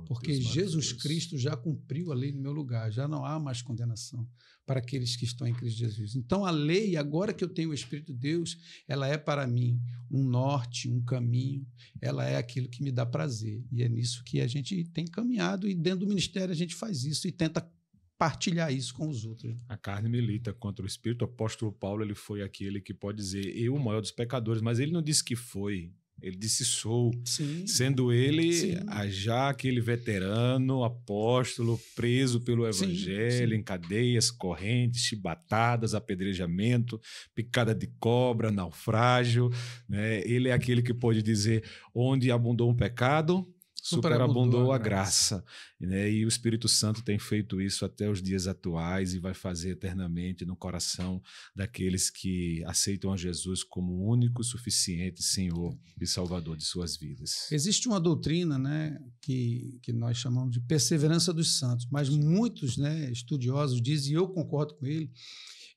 Porque Deus, Jesus Cristo já cumpriu a lei no meu lugar, já não há mais condenação para aqueles que estão em Cristo Jesus. Então a lei, agora que eu tenho o Espírito de Deus, ela é para mim um norte, um caminho, ela é aquilo que me dá prazer. E é nisso que a gente tem caminhado e dentro do ministério a gente faz isso e tenta partilhar isso com os outros. A carne milita contra o Espírito. O apóstolo Paulo, ele foi aquele que pode dizer, eu, o maior dos pecadores, mas ele não disse que foi Ele disse sou, Sim. sendo ele Sim. já aquele veterano, apóstolo, preso pelo evangelho, Sim. em cadeias, correntes, chibatadas, apedrejamento, picada de cobra, naufrágio, né? Ele é aquele que pode dizer: onde abundou um pecado, superabundou a graça, né? E o Espírito Santo tem feito isso até os dias atuais e vai fazer eternamente no coração daqueles que aceitam a Jesus como o único, suficiente Senhor e Salvador de suas vidas. Existe uma doutrina, né, que nós chamamos de perseverança dos santos, mas muitos, né, estudiosos dizem, e eu concordo com ele,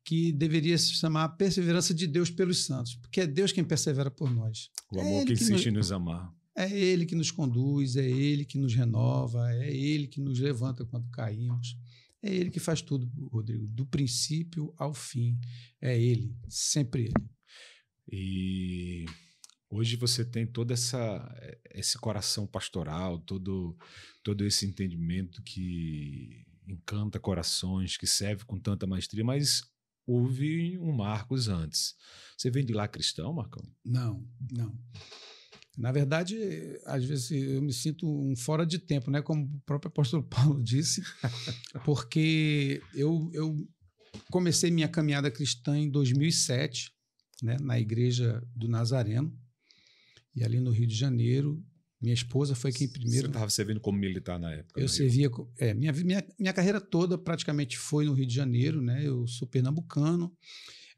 que deveria se chamar perseverança de Deus pelos santos, porque é Deus quem persevera por nós. O amor que insiste em nos amar. É Ele que nos conduz, é Ele que nos renova, é Ele que nos levanta quando caímos. É Ele que faz tudo, Rodrigo, do princípio ao fim. É Ele, sempre Ele. E hoje você tem todo esse coração pastoral, todo esse entendimento que encanta corações, que serve com tanta maestria, mas houve um Marcos antes. Você vem de lá cristão, Marcão? Não. Na verdade, às vezes eu me sinto um fora de tempo, né? Como o próprio apóstolo Paulo disse, porque eu comecei minha caminhada cristã em 2007, né? Na Igreja do Nazareno, e ali no Rio de Janeiro. Minha esposa foi quem primeiro... Você estava servindo como militar na época? Eu servia... minha carreira toda praticamente foi no Rio de Janeiro, né? Eu sou pernambucano.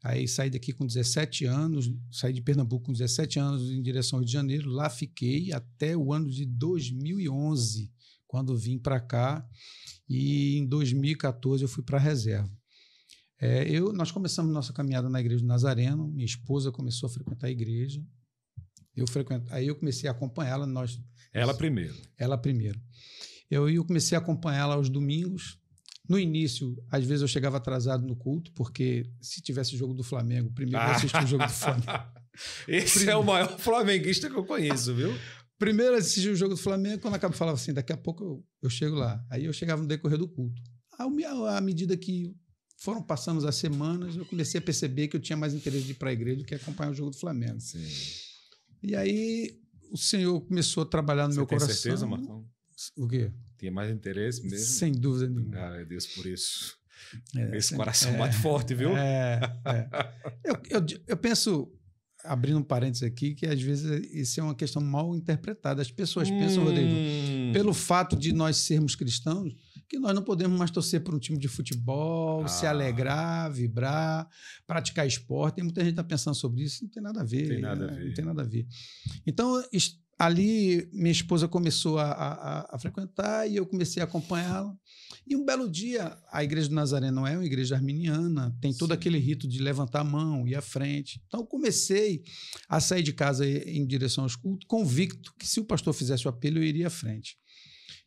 Aí saí daqui com 17 anos, saí de Pernambuco com 17 anos em direção ao Rio de Janeiro. Lá fiquei até o ano de 2011, quando vim para cá. E em 2014 eu fui para a reserva. Nós começamos nossa caminhada na Igreja do Nazareno. Minha esposa começou a frequentar a igreja. Aí eu comecei a acompanhá-la. Ela primeiro. Ela primeiro. Eu comecei a acompanhá-la aos domingos. No início, às vezes eu chegava atrasado no culto, porque se tivesse o jogo do Flamengo, primeiro eu assisti o jogo do Flamengo. Esse é o maior flamenguista que eu conheço, viu? Primeiro assisti o jogo do Flamengo, quando acaba falava assim, daqui a pouco eu chego lá. Aí eu chegava no decorrer do culto. À medida que foram passando as semanas, eu comecei a perceber que eu tinha mais interesse de ir para a igreja do que acompanhar o jogo do Flamengo. Sim. E aí o Senhor começou a trabalhar no meu coração. Você tem certeza, Marcão? O quê? Tinha mais interesse mesmo? Sem dúvida nenhuma. Glória a Deus por isso. Esse coração bate forte, viu? Eu penso, abrindo um parênteses aqui, que às vezes isso é uma questão mal interpretada. As pessoas pensam, Rodrigo, pelo fato de nós sermos cristãos, que nós não podemos mais torcer por um time de futebol, se alegrar, vibrar, praticar esporte. Tem muita gente que está pensando sobre isso, não tem nada a ver. Não tem nada a ver. Então, ali, minha esposa começou a frequentar e eu comecei a acompanhá-la. E um belo dia, a Igreja do Nazareno é uma igreja arminiana, tem todo aquele rito de levantar a mão, ir à frente. Então, eu comecei a sair de casa em direção aos cultos, convicto que se o pastor fizesse o apelo, eu iria à frente.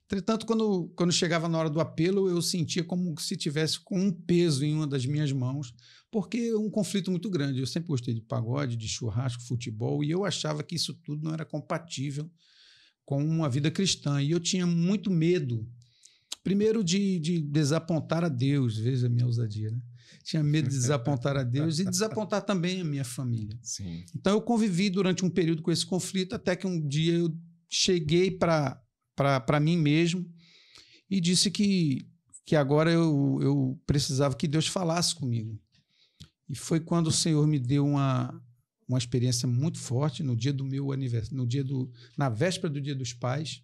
Entretanto, quando chegava na hora do apelo, eu sentia como se tivesse com um peso em uma das minhas mãos, porque é um conflito muito grande. Eu sempre gostei de pagode, de churrasco, futebol, e eu achava que isso tudo não era compatível com uma vida cristã. E eu tinha muito medo, primeiro de desapontar a Deus, veja a minha ousadia, né? Tinha medo de desapontar a Deus e desapontar também a minha família. Sim. Então eu convivi durante um período com esse conflito, até que um dia eu cheguei para mim mesmo e disse que agora eu precisava que Deus falasse comigo. E foi quando o Senhor me deu uma experiência muito forte no dia do meu aniversário, na véspera do Dia dos Pais.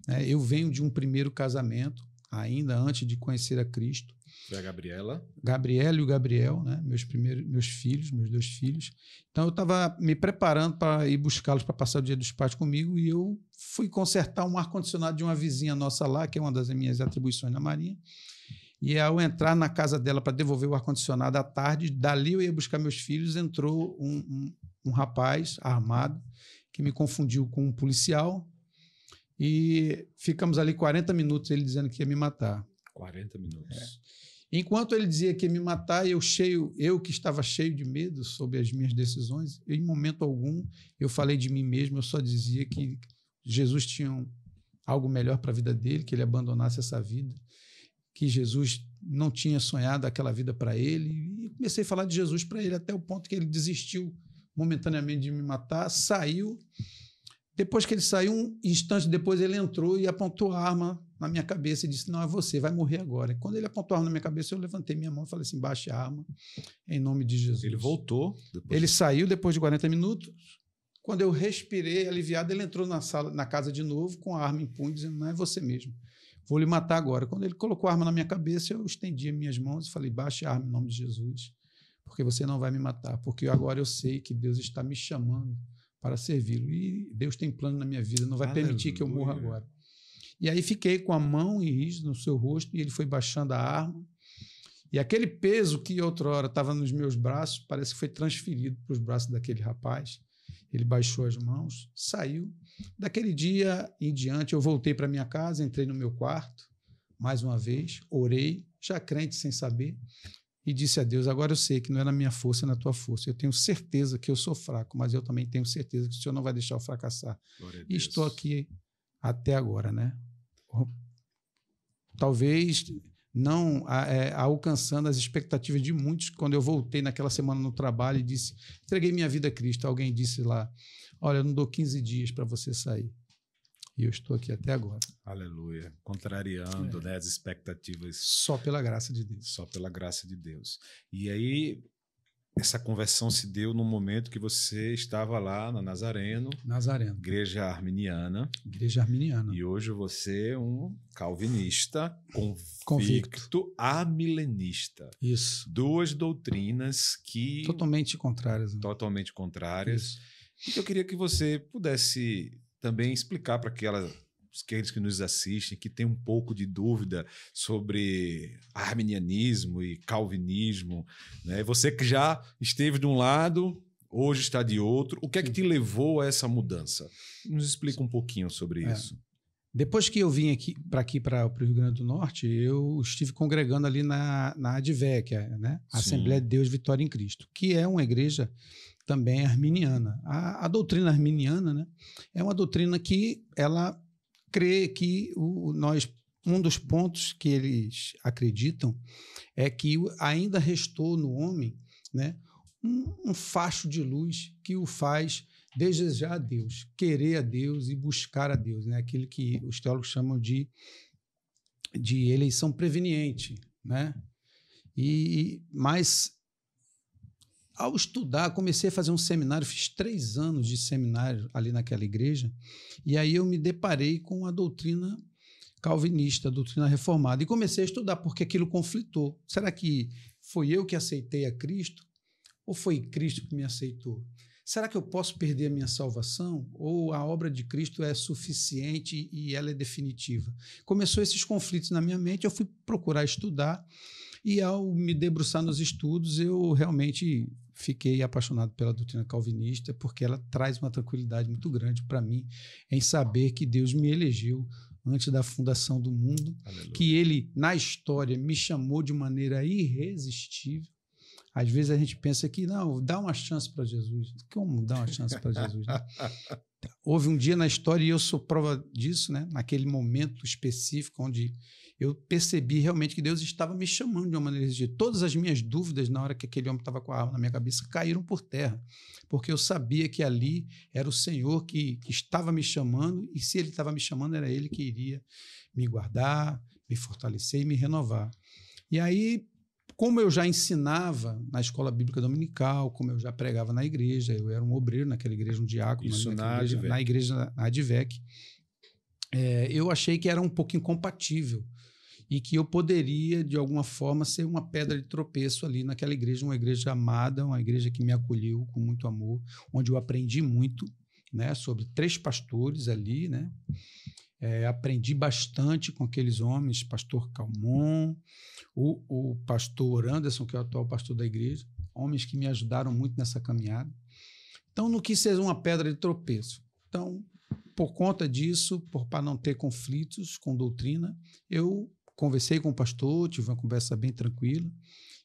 Né? Eu venho de um primeiro casamento, ainda antes de conhecer a Cristo. Foi a Gabriela? Gabriela e o Gabriel, né? Meus dois filhos. Então eu estava me preparando para ir buscá-los para passar o Dia dos Pais comigo e eu fui consertar um ar-condicionado de uma vizinha nossa lá, que é uma das minhas atribuições na Marinha. E ao entrar na casa dela para devolver o ar-condicionado à tarde, dali eu ia buscar meus filhos, entrou um rapaz armado que me confundiu com um policial e ficamos ali 40 minutos ele dizendo que ia me matar. 40 minutos. Enquanto ele dizia que ia me matar, eu que estava cheio de medo sobre as minhas decisões, em momento algum eu falei de mim mesmo, eu só dizia que Jesus tinha algo melhor para a vida dele, que ele abandonasse essa vida, que Jesus não tinha sonhado aquela vida para ele, e comecei a falar de Jesus para ele até o ponto que ele desistiu momentaneamente de me matar, saiu Depois que ele saiu, um instante depois ele entrou e apontou a arma na minha cabeça e disse, não, é você, vai morrer agora. E quando ele apontou a arma na minha cabeça, eu levantei minha mão e falei assim, baixe a arma em nome de Jesus. Ele voltou? Ele saiu depois de 40 minutos. Quando eu respirei, aliviado, ele entrou na casa de novo com a arma em punho, dizendo, não, é você mesmo, vou lhe matar agora. Quando ele colocou a arma na minha cabeça, eu estendi minhas mãos e falei, baixe a arma em nome de Jesus, porque você não vai me matar, porque agora eu sei que Deus está me chamando para servi-lo. E Deus tem plano na minha vida, não vai permitir que eu morra agora. E aí fiquei com a mão e rígido no seu rosto, e ele foi baixando a arma. E aquele peso que outrora estava nos meus braços, parece que foi transferido para os braços daquele rapaz. Ele baixou as mãos, saiu. Daquele dia em diante, eu voltei para minha casa, entrei no meu quarto, mais uma vez, orei, já crente sem saber, e disse a Deus, agora eu sei que não é na minha força, é na tua força. Eu tenho certeza que eu sou fraco, mas eu também tenho certeza que o Senhor não vai deixar eu fracassar. E estou aqui até agora, né? Talvez não alcançando as expectativas de muitos. Quando eu voltei naquela semana no trabalho e disse, entreguei minha vida a Cristo, alguém disse lá, olha, eu não dou 15 dias para você sair. E eu estou aqui até agora. Aleluia. Contrariando, né, as expectativas. Só pela graça de Deus. Só pela graça de Deus. E aí, essa conversão se deu no momento que você estava lá na Nazareno. Igreja Arminiana. Igreja Arminiana. E hoje você é um calvinista convicto amilenista. Isso. Duas doutrinas que... Totalmente contrárias. Totalmente contrárias. Isso. Então eu queria que você pudesse também explicar para aqueles que nos assistem, que tem um pouco de dúvida sobre arminianismo e calvinismo, né? Você que já esteve de um lado, hoje está de outro, o que é que te levou a essa mudança? Nos explica um pouquinho sobre isso. Depois que eu vim aqui para o Rio Grande do Norte, eu estive congregando ali na ADVEC, né? Assembleia de Deus Vitória em Cristo, que é uma igreja também arminiana. A doutrina arminiana, né, é uma doutrina que ela crê que um dos pontos que eles acreditam é que ainda restou no homem, né, um facho de luz que o faz desejar a Deus, querer a Deus e buscar a Deus, né, aquilo que os teólogos chamam de eleição preveniente, né? Mas ao estudar, comecei a fazer um seminário, fiz 3 anos de seminário ali naquela igreja, e aí eu me deparei com a doutrina calvinista, a doutrina reformada, e comecei a estudar, porque aquilo conflitou. Será que foi eu que aceitei a Cristo, ou foi Cristo que me aceitou? Será que eu posso perder a minha salvação, ou a obra de Cristo é suficiente e ela é definitiva? Começou esses conflitos na minha mente, eu fui procurar estudar, e ao me debruçar nos estudos, eu realmente fiquei apaixonado pela doutrina calvinista, porque ela traz uma tranquilidade muito grande para mim em saber que Deus me elegeu antes da fundação do mundo, Aleluia. Que Ele, na história, me chamou de maneira irresistível. Às vezes a gente pensa que, não, dá uma chance para Jesus. Como dar uma chance para Jesus? Né? Houve um dia na história, e eu sou prova disso, né? Naquele momento específico, onde eu percebi realmente que Deus estava me chamando de uma maneira irresistível. Todas as minhas dúvidas, na hora que aquele homem estava com a arma na minha cabeça, caíram por terra, porque eu sabia que ali era o Senhor que estava me chamando, e se Ele estava me chamando, era Ele que iria me guardar, me fortalecer e me renovar. E aí, como eu já ensinava na escola bíblica dominical, como eu já pregava na igreja, eu era um obreiro naquela igreja, um diácono. Isso na igreja na ADVEC, eu achei que era um pouco incompatível e que eu poderia, de alguma forma, ser uma pedra de tropeço ali naquela igreja, uma igreja amada, uma igreja que me acolheu com muito amor, onde eu aprendi muito, né, sobre 3 pastores ali, né? Aprendi bastante com aqueles homens, pastor Calmon, o pastor Anderson, que é o atual pastor da igreja, homens que me ajudaram muito nessa caminhada. Então, não quis ser uma pedra de tropeço. Então, por conta disso, para não ter conflitos com doutrina, eu conversei com o pastor, tive uma conversa bem tranquila,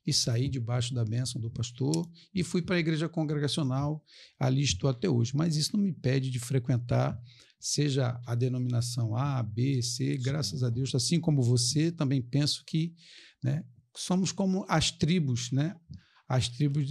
e saí debaixo da bênção do pastor e fui para a igreja congregacional, ali estou até hoje. Mas isso não me impede de frequentar, seja a denominação A, B, C, graças a Deus, assim como você, também penso que, né, somos como as tribos, né? as tribos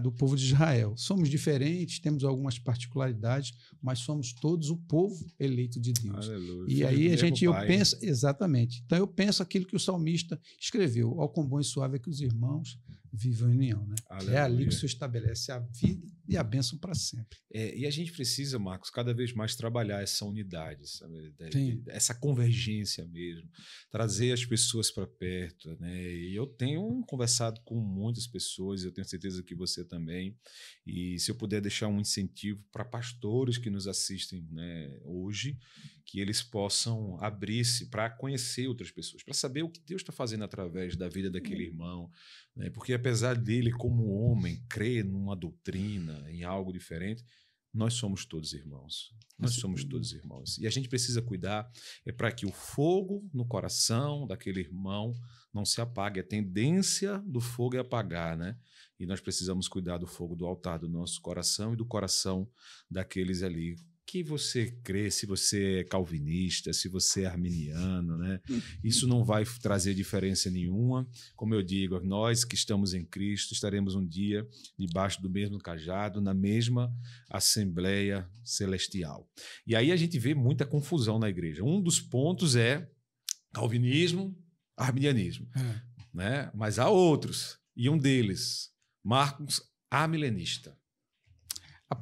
do povo de Israel. Somos diferentes, temos algumas particularidades, mas somos todos o povo eleito de Deus. Aleluia. E aí eu penso, exatamente. Então eu penso aquilo que o salmista escreveu: ó, quão bom e suave é que os irmãos vivam em união, né? É ali que se estabelece a vida e a bênção para sempre. E a gente precisa, Marcos, cada vez mais trabalhar essa unidade, sabe? Essa convergência mesmo, trazer as pessoas para perto, né? E eu tenho conversado com muitas pessoas, eu tenho certeza que você também, e se eu puder deixar um incentivo para pastores que nos assistem, né, hoje, que eles possam abrir-se para conhecer outras pessoas, para saber o que Deus está fazendo através da vida daquele irmão, né? Porque apesar dele, como homem, crer numa doutrina, em algo diferente, nós somos todos irmãos. Nós somos todos irmãos. E a gente precisa cuidar para que o fogo no coração daquele irmão não se apague. A tendência do fogo é apagar, né? E nós precisamos cuidar do fogo do altar do nosso coração e do coração daqueles ali que você crê, se você é calvinista, se você é arminiano, né? Isso não vai trazer diferença nenhuma. Como eu digo, nós que estamos em Cristo estaremos um dia debaixo do mesmo cajado, na mesma Assembleia Celestial. E aí a gente vê muita confusão na igreja. Um dos pontos é calvinismo, arminianismo, né? Mas há outros, e um deles, Marcos, amilenista.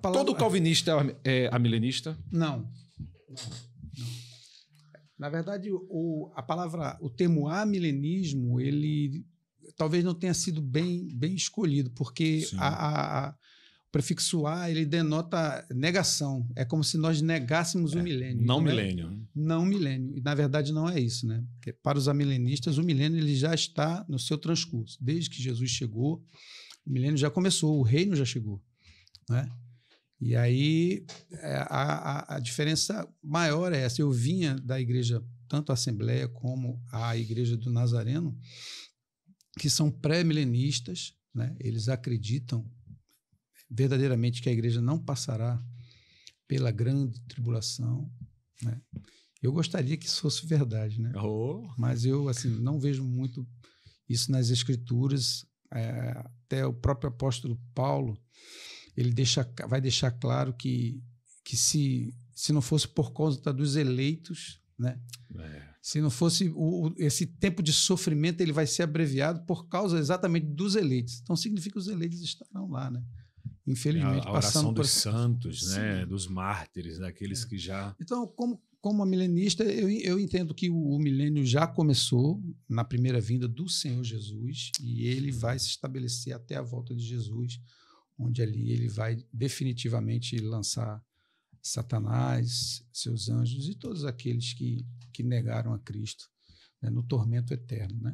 Todo calvinista é amilenista? Não. Na verdade, o termo amilenismo, ele talvez não tenha sido bem escolhido, porque o prefixo a, ele denota negação. É como se nós negássemos o milênio. Não milênio. Não milênio. E, na verdade, não é isso, né? Porque para os amilenistas, o milênio ele já está no seu transcurso. Desde que Jesus chegou, o milênio já começou, o reino já chegou, né? E aí a diferença maior é essa. Eu vinha da igreja, tanto a Assembleia como a Igreja do Nazareno, que são pré-milenistas, né? Eles acreditam verdadeiramente que a igreja não passará pela grande tribulação, né? Eu gostaria que isso fosse verdade, né? Mas eu assim, não vejo muito isso nas Escrituras. Até o próprio apóstolo Paulo, ele vai deixar claro que se não fosse por causa dos eleitos, né? Se não fosse esse tempo de sofrimento, ele vai ser abreviado por causa exatamente dos eleitos. Então significa que os eleitos estarão lá, né? Infelizmente, a oração passando dos santos, né? Dos mártires, daqueles que já... Então, como a milenista, eu entendo que o milênio já começou na primeira vinda do Senhor Jesus e ele vai se estabelecer até a volta de Jesus, onde ali ele vai definitivamente lançar Satanás, seus anjos e todos aqueles que negaram a Cristo, né, no tormento eterno, né?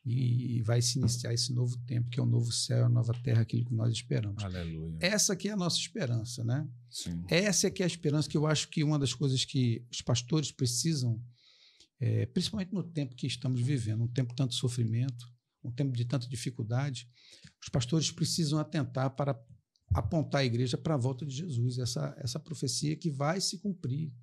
E vai se iniciar esse novo tempo, que é o novo céu, a nova terra, aquilo que nós esperamos. Aleluia. Essa aqui é a nossa esperança, né? Sim. Essa aqui é a esperança que eu acho que uma das coisas que os pastores precisam, principalmente no tempo que estamos vivendo, um tempo de tanto sofrimento, um tempo de tanta dificuldade, os pastores precisam atentar para apontar a igreja para a volta de Jesus, essa profecia que vai se cumprir.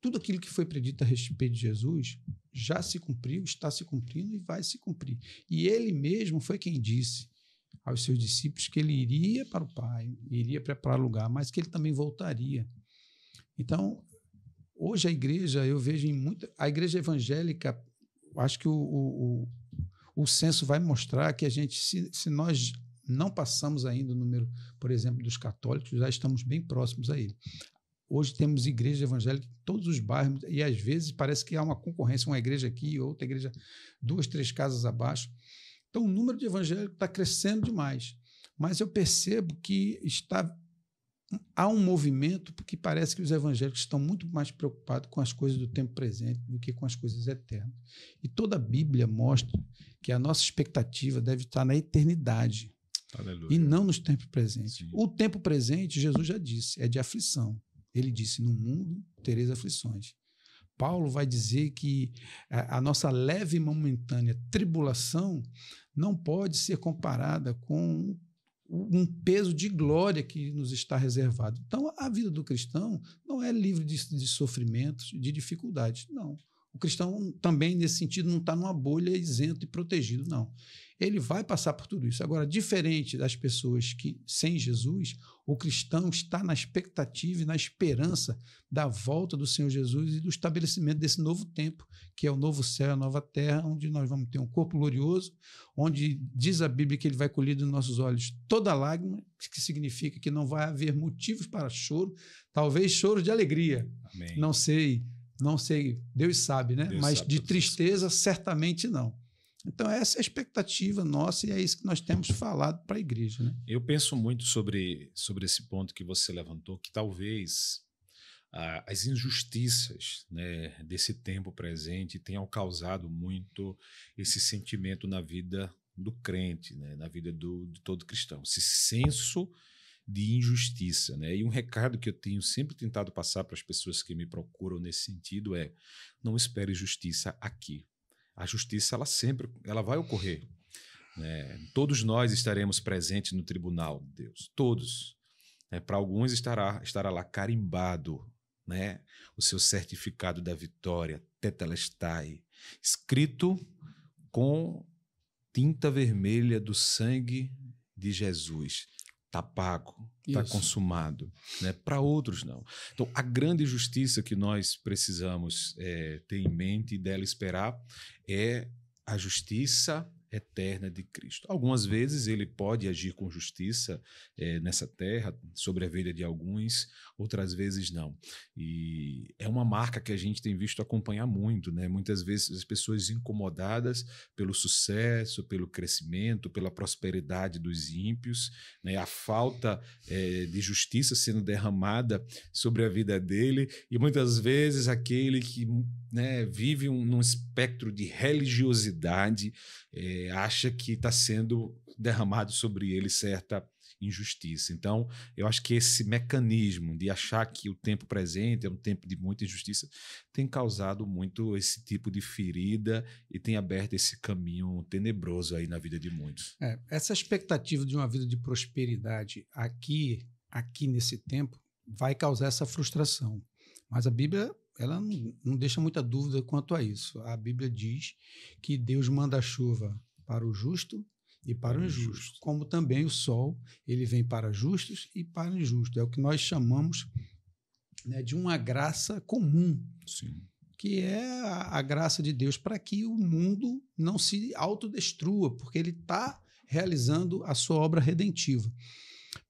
Tudo aquilo que foi predito a respeito de Jesus já se cumpriu, está se cumprindo e vai se cumprir. E ele mesmo foi quem disse aos seus discípulos que ele iria para o Pai, iria preparar lugar, mas que ele também voltaria. Então, hoje a igreja, eu vejo a igreja evangélica, acho que o censo vai mostrar que a gente, se nós não passamos ainda o número, por exemplo, dos católicos, já estamos bem próximos a ele. Hoje temos igreja evangélica em todos os bairros e, às vezes, parece que há uma concorrência, uma igreja aqui, outra igreja 2, 3 casas abaixo. Então, o número de evangélicos está crescendo demais. Mas eu percebo que há um movimento que parece que os evangélicos estão muito mais preocupados com as coisas do tempo presente do que com as coisas eternas. E toda a Bíblia mostra que a nossa expectativa deve estar na eternidade. Aleluia. E não nos tempos presentes. Sim. O tempo presente, Jesus já disse, é de aflição. Ele disse, no mundo tereis aflições. Paulo vai dizer que a nossa leve e momentânea tribulação não pode ser comparada com um peso de glória que nos está reservado. Então, a vida do cristão não é livre de sofrimentos, de dificuldades. Não. O cristão também, nesse sentido, não está numa bolha isento e protegido, não. Ele vai passar por tudo isso. Agora, diferente das pessoas que, sem Jesus, o cristão está na expectativa e na esperança da volta do Senhor Jesus e do estabelecimento desse novo tempo, que é o novo céu e a nova terra, onde nós vamos ter um corpo glorioso, onde diz a Bíblia que ele vai colher dos nossos olhos toda lágrima, que significa que não vai haver motivos para choro, talvez choro de alegria. Amém. Não sei, Deus sabe, né? Deus Mas sabe de tristeza, certamente não. Então, essa é a expectativa nossa e é isso que nós temos falado para a igreja. Né? Eu penso muito sobre esse ponto que você levantou, que talvez as injustiças, né, desse tempo presente tenham causado muito esse sentimento na vida do crente, né, na vida de todo cristão, esse senso de injustiça. Né? E um recado que eu tenho sempre tentado passar para as pessoas que me procuram nesse sentido é: não espere justiça aqui. A justiça ela vai ocorrer. Né? Todos nós estaremos presentes no tribunal de Deus, todos. Para alguns estará lá carimbado, né, o seu certificado da vitória, tetelestai, escrito com tinta vermelha do sangue de Jesus. Está pago, está consumado. Né? Para outros, não. Então, a grande justiça que nós precisamos ter em mente e dela esperar é a justiça eterna de Cristo. Algumas vezes ele pode agir com justiça nessa terra, sobre a vida de alguns, outras vezes não. E é uma marca que a gente tem visto acompanhar muito, né? Muitas vezes as pessoas incomodadas pelo sucesso, pelo crescimento, pela prosperidade dos ímpios, né? A falta de justiça sendo derramada sobre a vida dele, e muitas vezes aquele que, né, vive num espectro de religiosidade acha que está sendo derramado sobre ele certa injustiça. Então, eu acho que esse mecanismo de achar que o tempo presente é um tempo de muita injustiça tem causado muito esse tipo de ferida e tem aberto esse caminho tenebroso aí na vida de muitos. Essa expectativa de uma vida de prosperidade aqui nesse tempo vai causar essa frustração. Mas a Bíblia ela não deixa muita dúvida quanto a isso. A Bíblia diz que Deus manda a chuva para o justo e para o injusto, como também o sol, ele vem para justos e para injustos. É o que nós chamamos, né, de uma graça comum. Sim. Que é a graça de Deus para que o mundo não se autodestrua, porque ele está realizando a sua obra redentiva.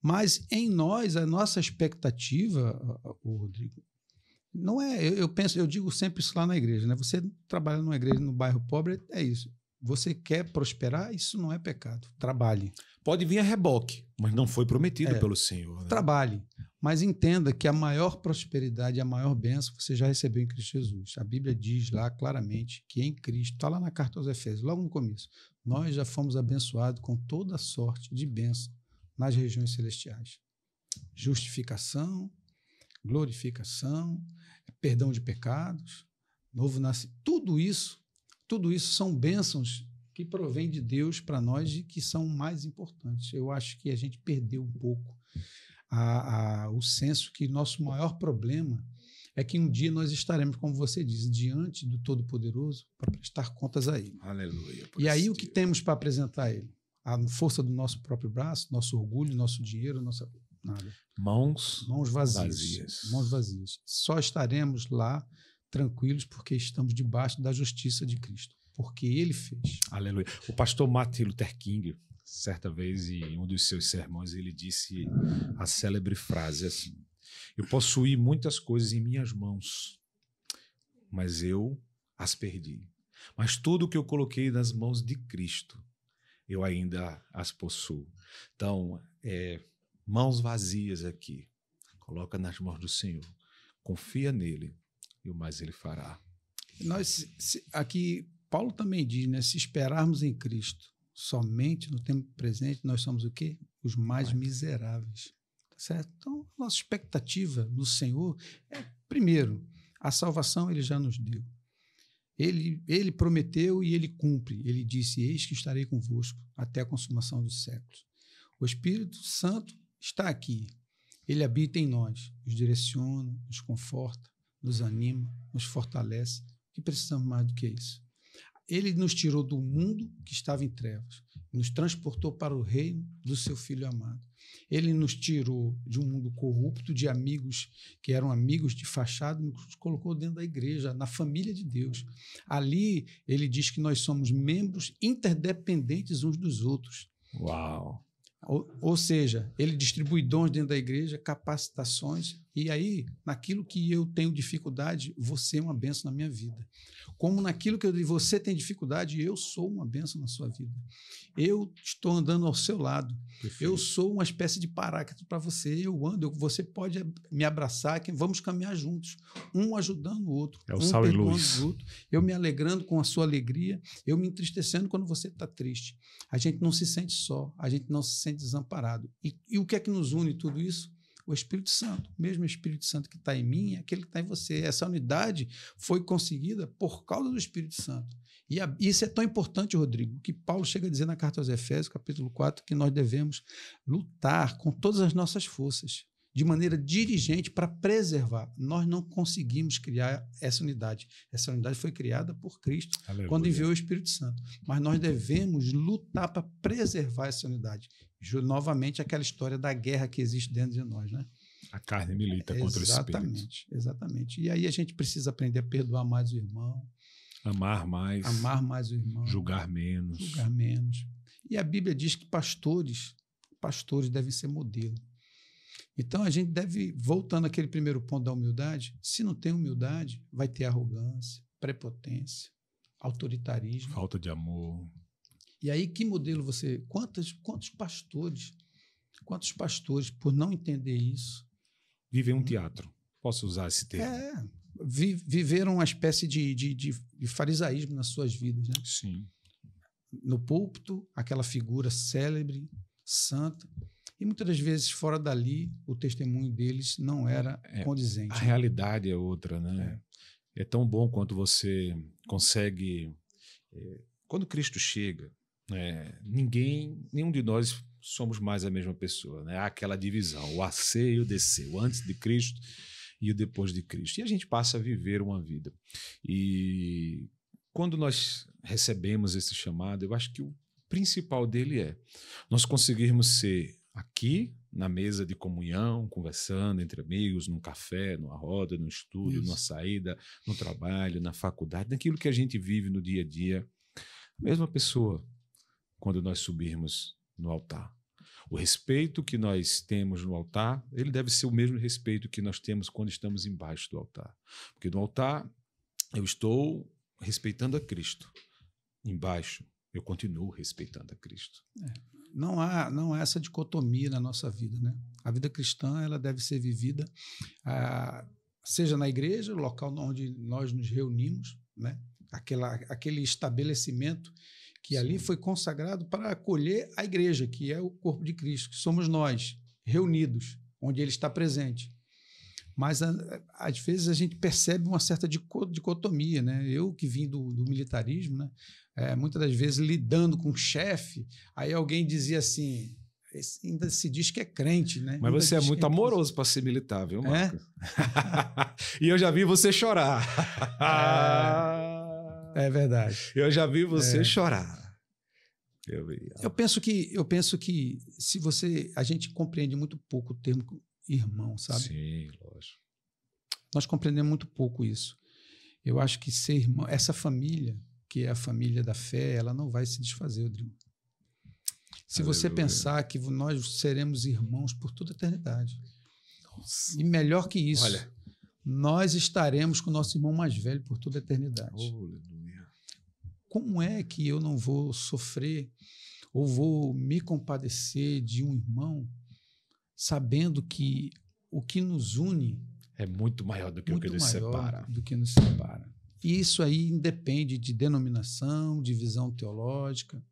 Mas em nós, a nossa expectativa, Rodrigo, não é, eu digo sempre isso lá na igreja, né? Você trabalha numa igreja no bairro pobre, é isso. Você quer prosperar, isso não é pecado. Trabalhe. Pode vir a reboque, mas não foi prometido pelo Senhor. Né? Trabalhe, mas entenda que a maior prosperidade, a maior bênção você já recebeu em Cristo Jesus. A Bíblia diz lá claramente que em Cristo, está lá na carta aos Efésios, logo no começo, nós já fomos abençoados com toda sorte de bênção nas regiões celestiais. Justificação, glorificação, perdão de pecados, novo nascimento, tudo isso são bênçãos que provêm de Deus para nós e que são mais importantes. Eu acho que a gente perdeu um pouco o senso que nosso maior problema é que um dia nós estaremos, como você diz, diante do Todo-Poderoso para prestar contas a Ele. Aleluia. E aí o que temos para apresentar a Ele? A força do nosso próprio braço, nosso orgulho, nosso dinheiro, nossa... Nada. Mãos vazias. Mãos vazias. Só estaremos lá tranquilos porque estamos debaixo da justiça de Cristo, porque Ele fez. Aleluia. O pastor Martin Luther King, certa vez, em um dos seus sermões, ele disse a célebre frase assim: eu possuí muitas coisas em minhas mãos, mas eu as perdi. Mas tudo que eu coloquei nas mãos de Cristo, eu ainda as possuo. Então, mãos vazias aqui, coloca nas mãos do Senhor, confia nele e o mais ele fará. Aqui, Paulo também diz, né? Se esperarmos em Cristo somente no tempo presente, nós somos o quê? Os mais miseráveis. Certo? Então, nossa expectativa no Senhor é, primeiro, a salvação ele já nos deu. Ele prometeu e ele cumpre. Ele disse: eis que estarei convosco até a consumação dos séculos. O Espírito Santo está aqui. Ele habita em nós, nos direciona, nos conforta, nos anima, nos fortalece, que precisamos mais do que isso? Ele nos tirou do mundo que estava em trevas, nos transportou para o reino do seu Filho amado. Ele nos tirou de um mundo corrupto, de amigos que eram amigos de fachada, e nos colocou dentro da igreja, na família de Deus. Ali, ele diz que nós somos membros interdependentes uns dos outros. Uau! Ou seja, ele distribui dons dentro da igreja, capacitações, e aí, naquilo que eu tenho dificuldade, você é uma bênção na minha vida. Como naquilo que você tem dificuldade, eu sou uma bênção na sua vida. Eu estou andando ao seu lado. Perfeito. Eu sou uma espécie de paráclito para você. Eu ando, você pode me abraçar, vamos caminhar juntos, um ajudando o outro. É o sal e luz. Eu me alegrando com a sua alegria, eu me entristecendo quando você está triste. A gente não se sente só, a gente não se sente desamparado. E o que é que nos une tudo isso? O Espírito Santo. O mesmo Espírito Santo que está em mim é aquele que está em você. Essa unidade foi conseguida por causa do Espírito Santo. E isso é tão importante, Rodrigo, que Paulo chega a dizer na carta aos Efésios, capítulo 4, que nós devemos lutar com todas as nossas forças, de maneira dirigente, para preservar. Nós não conseguimos criar essa unidade. Essa unidade foi criada por Cristo, Aleluia, quando enviou o Espírito Santo. Mas nós devemos lutar para preservar essa unidade. Novamente, aquela história da guerra que existe dentro de nós, né? A carne milita contra o espírito. Exatamente, exatamente. E aí a gente precisa aprender a perdoar mais o irmão. Amar mais o irmão. Julgar menos. E a Bíblia diz que pastores devem ser modelo. Então, a gente deve, voltando àquele primeiro ponto da humildade, se não tem humildade, vai ter arrogância, prepotência, autoritarismo. Falta de amor. E aí, que modelo você... Quantos pastores, por não entender isso... Vivem um teatro. Posso usar esse termo? Viveram uma espécie de farisaísmo nas suas vidas, né? Sim. No púlpito, aquela figura célebre, santa... E muitas das vezes, fora dali, o testemunho deles não era condizente. A realidade é outra, né? É tão bom quanto você consegue... Quando Cristo chega, nenhum de nós somos mais a mesma pessoa, né? Há aquela divisão, o AC e o DC, o antes de Cristo e o depois de Cristo. E a gente passa a viver uma vida. E quando nós recebemos esse chamado, eu acho que o principal dele é nós conseguirmos ser aqui, na mesa de comunhão, conversando entre amigos, num café, numa roda, no estúdio, numa saída, no trabalho, na faculdade, naquilo que a gente vive no dia a dia. A mesma pessoa quando nós subirmos no altar. O respeito que nós temos no altar, ele deve ser o mesmo respeito que nós temos quando estamos embaixo do altar. Porque no altar eu estou respeitando a Cristo. Embaixo eu continuo respeitando a Cristo. Não há essa dicotomia na nossa vida, né? A vida cristã ela deve ser vivida, seja na igreja, o local onde nós nos reunimos, né? Aquele estabelecimento que ali foi consagrado para acolher a igreja, que é o corpo de Cristo, que somos nós, reunidos, onde ele está presente. Mas, às vezes, a gente percebe uma certa dicotomia, né? Eu que vim do militarismo, né? Muitas das vezes lidando com o chefe, aí alguém dizia assim, ainda se diz que é crente, né? Mas ainda você é muito amoroso para ser militar, viu, Marcos? E eu já vi você chorar. É verdade. Eu já vi você chorar. Eu penso que a gente compreende muito pouco o termo irmão, sabe? Sim, lógico. Nós compreendemos muito pouco isso. Eu acho que ser irmão, essa família, que é a família da fé, ela não vai se desfazer, Rodrigo. Se Aleluia. Você pensar que nós seremos irmãos por toda a eternidade. Nossa. E melhor que isso, olha, nós estaremos com o nosso irmão mais velho por toda a eternidade. Aleluia. Como é que eu não vou sofrer ou vou me compadecer de um irmão sabendo que o que nos une é muito maior do que o que nos separa. E isso aí independe de denominação, de visão teológica.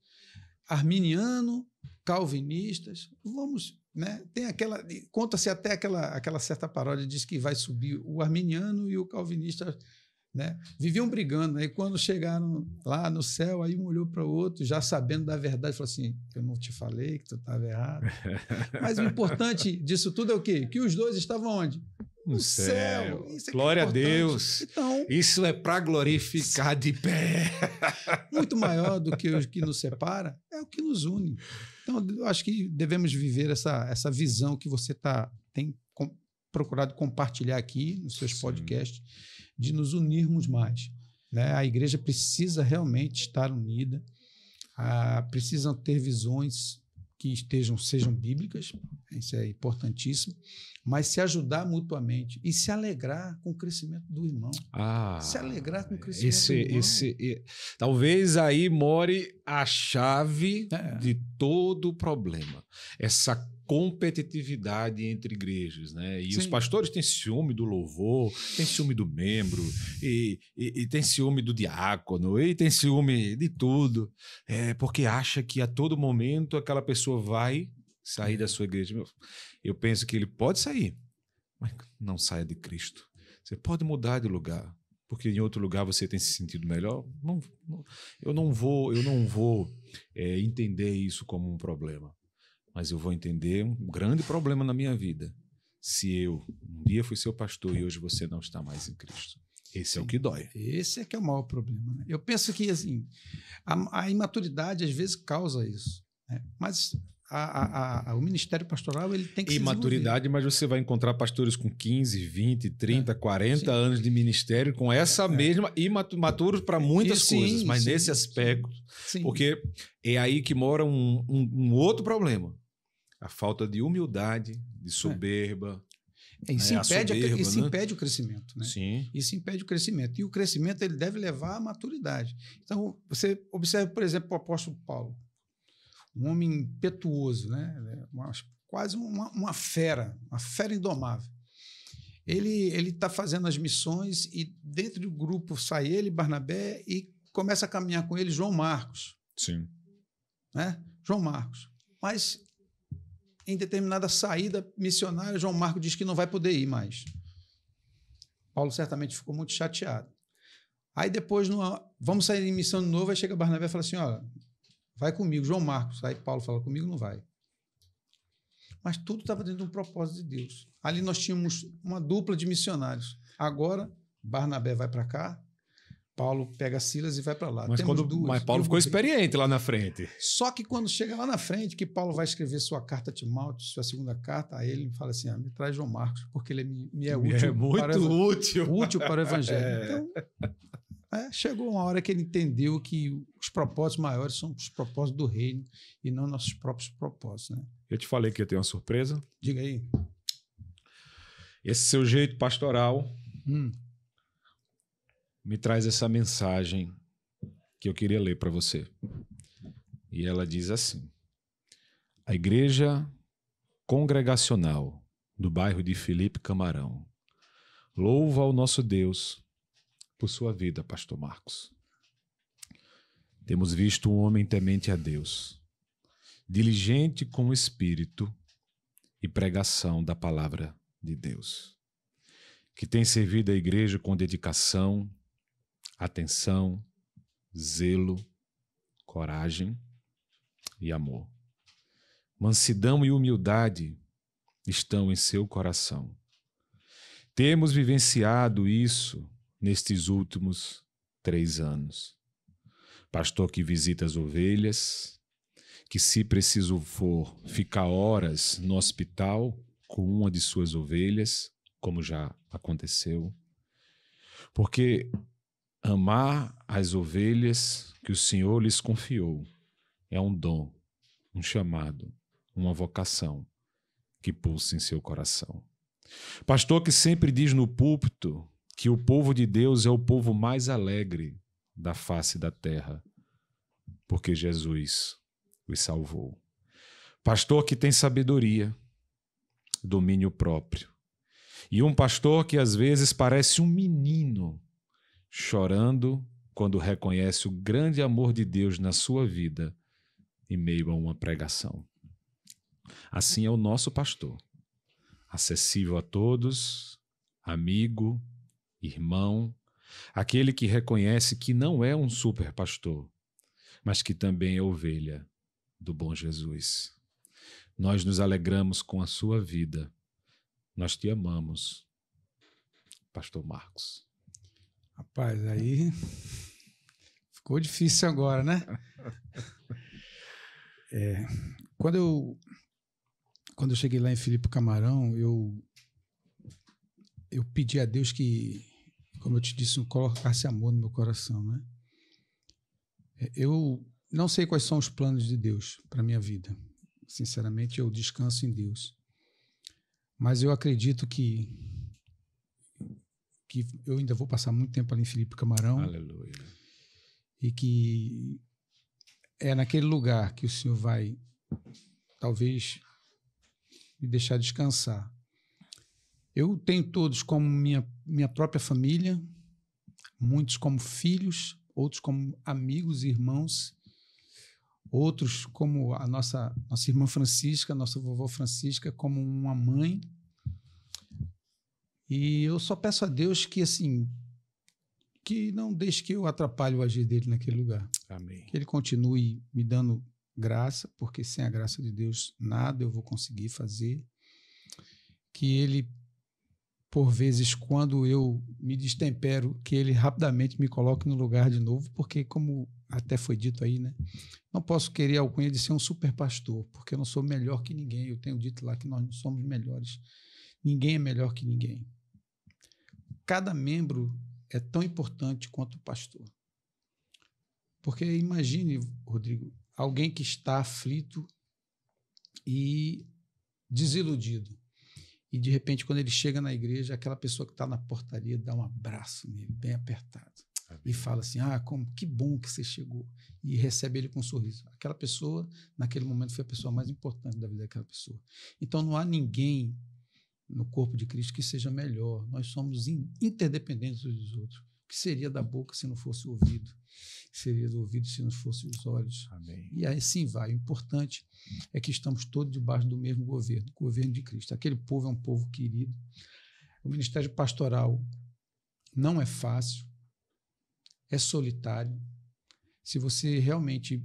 Arminiano, calvinistas, vamos, né? Tem aquela, conta-se até aquela certa paródia, diz que vai subir o arminiano e o calvinista, né? Viviam brigando, aí quando chegaram lá no céu, aí um olhou para o outro, já sabendo da verdade, falou assim, eu não te falei que tu estava errado. Mas o importante disso tudo é o quê? Que os dois estavam onde? no céu. Isso é Glória a importante. Deus. Então, Isso é para glorificar de pé. muito maior do que o que nos separa é o que nos une. Então, eu acho que devemos viver essa visão que você tem procurado compartilhar aqui nos seus podcasts, de nos unirmos mais. Né? A igreja precisa realmente estar unida, precisam ter visões que sejam bíblicas, isso é importantíssimo, mas se ajudar mutuamente e se alegrar com o crescimento do irmão. Se alegrar com o crescimento do irmão. Talvez aí more a chave de todo o problema. Essa competitividade entre igrejas, né? E os pastores têm ciúme do louvor, têm ciúme do membro, e tem ciúme do diácono, e tem ciúme de tudo, porque acha que a todo momento aquela pessoa vai sair da sua igreja. Eu penso que ele pode sair, mas não saia de Cristo. Você pode mudar de lugar, porque em outro lugar você tem se sentido melhor. Eu não vou entender isso como um problema. Mas eu vou entender um grande problema na minha vida. Se eu um dia fui seu pastor e hoje você não está mais em Cristo. Esse é o que dói. Esse é que é o maior problema. Né? Eu penso que assim, a imaturidade às vezes causa isso. Né? Mas o ministério pastoral ele tem que se imaturidade, mas você vai encontrar pastores com 15, 20, 30, 40 anos de ministério com essa mesma imaturos para muitas coisas, mas nesse aspecto, porque é aí que mora um outro problema. A falta de humildade, de soberba. Isso impede o crescimento. Né? Sim. Isso impede o crescimento. E o crescimento ele deve levar à maturidade. Então, você observa, por exemplo, o apóstolo Paulo. Um homem impetuoso, né? Quase uma fera indomável. Ele está fazendo as missões e dentro do grupo sai ele, Barnabé, e começa a caminhar com ele João Marcos. Sim. Né? João Marcos. Mas em determinada saída missionária, João Marcos diz que não vai poder ir mais. Paulo certamente ficou muito chateado. Aí depois, vamos sair em missão de novo, aí chega Barnabé e fala assim, olha, vai comigo, João Marcos. Aí Paulo fala, comigo não vai. Mas tudo estava dentro de um propósito de Deus. Ali nós tínhamos uma dupla de missionários. Agora, Barnabé vai para cá, Paulo pega Silas e vai para lá. Mas Paulo ficou experiente lá na frente. Só que quando chega lá na frente, que Paulo vai escrever sua carta a Timóteo, sua segunda carta, aí ele fala assim, me traz João Marcos, porque ele me é útil. É muito útil para o evangelho. Então, chegou uma hora que ele entendeu que os propósitos maiores são os propósitos do reino e não nossos próprios propósitos. Né? Eu te falei que ia ter uma surpresa. Diga aí. Esse seu jeito pastoral me traz essa mensagem que eu queria ler para você. E ela diz assim: a Igreja Congregacional do bairro de Felipe Camarão louva ao nosso Deus por sua vida, pastor Marcos. Temos visto um homem temente a Deus, diligente com o espírito e pregação da palavra de Deus, que tem servido a igreja com dedicação, atenção, zelo, coragem e amor. Mansidão e humildade estão em seu coração. Temos vivenciado isso nestes últimos 3 anos. Pastor que visita as ovelhas, que se preciso for ficar horas no hospital com uma de suas ovelhas, como já aconteceu. Porque amar as ovelhas que o Senhor lhes confiou é um dom, um chamado, uma vocação que pulsa em seu coração. Pastor que sempre diz no púlpito que o povo de Deus é o povo mais alegre da face da terra, porque Jesus os salvou. Pastor que tem sabedoria, domínio próprio. E um pastor que às vezes parece um menino chorando quando reconhece o grande amor de Deus na sua vida em meio a uma pregação. Assim é o nosso pastor, acessível a todos, amigo, irmão, aquele que reconhece que não é um super pastor, mas que também é ovelha do bom Jesus. Nós nos alegramos com a sua vida. Nós te amamos pastor Marcos? Rapaz, aí ficou difícil agora, né? Quando eu cheguei lá em Filipe Camarão, eu pedi a Deus que, como eu te disse, colocasse amor no meu coração, né? Eu não sei quais são os planos de Deus para a minha vida. Sinceramente, eu descanso em Deus. Mas eu acredito que eu ainda vou passar muito tempo ali em Filipe Camarão. Aleluia. E que é naquele lugar que o Senhor vai, talvez, me deixar descansar. Eu tenho todos como minha própria família, muitos como filhos, outros como amigos e irmãos, outros como a nossa irmã Francisca, nossa vovó Francisca, como uma mãe. E eu só peço a Deus que, assim, que não deixe que eu atrapalhe o agir dele naquele lugar. Amém. Que ele continue me dando graça, porque sem a graça de Deus nada eu vou conseguir fazer. Que ele, por vezes, quando eu me destempero, que ele rapidamente me coloque no lugar de novo, porque, como até foi dito aí, né? Não posso querer a alcunha de ser um super pastor, porque eu não sou melhor que ninguém. Eu tenho dito lá que nós não somos melhores. Ninguém é melhor que ninguém. Cada membro é tão importante quanto o pastor. Porque imagine, Rodrigo, alguém que está aflito e desiludido. E, de repente, quando ele chega na igreja, aquela pessoa que está na portaria dá um abraço nele, bem apertado. Amém. E fala assim, que bom que você chegou. E recebe ele com um sorriso. Aquela pessoa, naquele momento, foi a pessoa mais importante da vida daquela pessoa. Então, não há ninguém no corpo de Cristo que seja melhor. Nós somos interdependentes uns dos outros. O que seria da boca se não fosse o ouvido? O que seria do ouvido se não fosse os olhos? Amém. E assim vai. O importante é que estamos todos debaixo do mesmo governo, o governo de Cristo. Aquele povo é um povo querido. O ministério pastoral não é fácil, é solitário. Se você realmente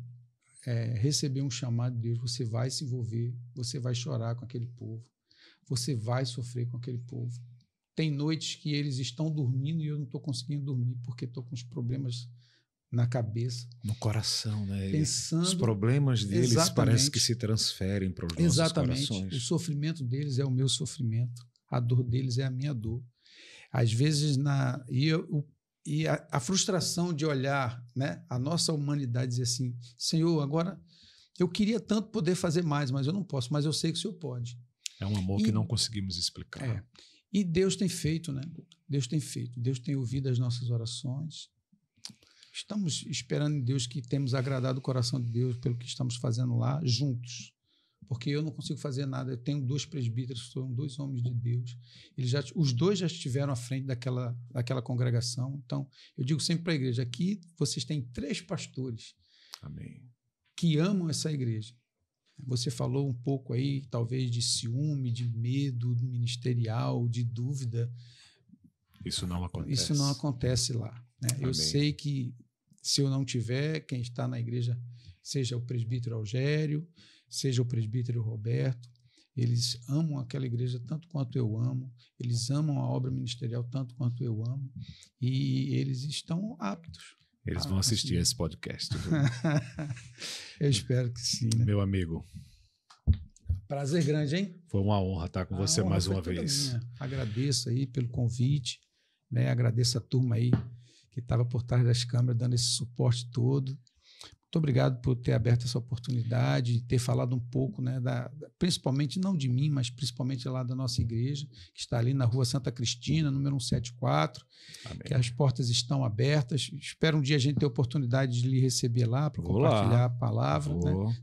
receber um chamado de Deus, você vai se envolver, você vai chorar com aquele povo, você vai sofrer com aquele povo. Tem noites que eles estão dormindo e eu não estou conseguindo dormir porque estou com os problemas na cabeça. No coração, né? Pensando, os problemas deles parece que se transferem para os nossos corações. O sofrimento deles é o meu sofrimento. A dor deles é a minha dor. Às vezes, a frustração de olhar, né, a nossa humanidade e dizer assim, Senhor, agora eu queria tanto poder fazer mais, mas eu não posso, mas eu sei que o Senhor pode. É um amor que não conseguimos explicar. E Deus tem feito, né? Deus tem feito. Deus tem ouvido as nossas orações. Estamos esperando em Deus que temos agradado o coração de Deus pelo que estamos fazendo lá, juntos. Porque eu não consigo fazer nada. Eu tenho 2 presbíteros, que são 2 homens de Deus. Os 2 já estiveram à frente daquela congregação. Então, eu digo sempre para a igreja, aqui vocês têm 3 pastores. Amém. Que amam essa igreja. Você falou um pouco aí, talvez, de ciúme, de medo ministerial, de dúvida. Isso não acontece. Isso não acontece lá. Né? Eu sei que, se eu não tiver, quem está na igreja, seja o presbítero Algério, seja o presbítero Roberto, eles amam aquela igreja tanto quanto eu amo, eles amam a obra ministerial tanto quanto eu amo, e eles estão aptos. Eles vão assistir esse podcast. Eu espero que sim. Né? Meu amigo. Prazer grande, hein? Foi uma honra estar com você mais uma vez. Minha. Agradeço aí pelo convite, né? Agradeço a turma aí que estava por trás das câmeras dando esse suporte todo. Muito obrigado por ter aberto essa oportunidade, ter falado um pouco, né, principalmente, não de mim, mas principalmente lá da nossa igreja, que está ali na Rua Santa Cristina, número 174, Amém. Que as portas estão abertas. Espero um dia a gente ter a oportunidade de lhe receber lá para compartilhar a palavra.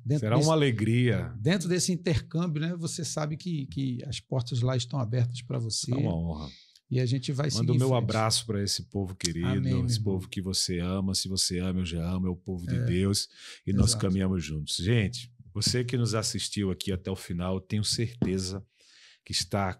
Né? Será uma alegria. Dentro desse intercâmbio, né, você sabe que as portas lá estão abertas para você. É uma honra. E a gente vai seguir. Manda o meu abraço para esse povo querido, Amém, esse povo que você ama. Se você ama, eu já amo, é o povo de Deus. E nós caminhamos juntos. Gente, você que nos assistiu aqui até o final, eu tenho certeza que está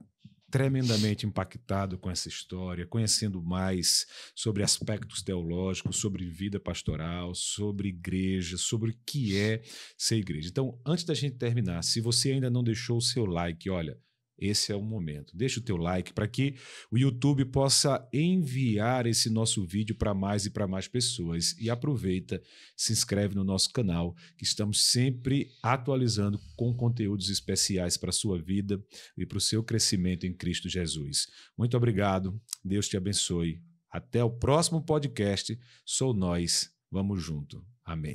tremendamente impactado com essa história, conhecendo mais sobre aspectos teológicos, sobre vida pastoral, sobre igreja, sobre o que é ser igreja. Então, antes da gente terminar, se você ainda não deixou o seu like, olha, esse é o momento. Deixa o teu like para que o YouTube possa enviar esse nosso vídeo para mais e para mais pessoas. E aproveita, se inscreve no nosso canal, que estamos sempre atualizando com conteúdos especiais para a sua vida e para o seu crescimento em Cristo Jesus. Muito obrigado, Deus te abençoe. Até o próximo podcast. Sou nós. Vamos junto. Amém.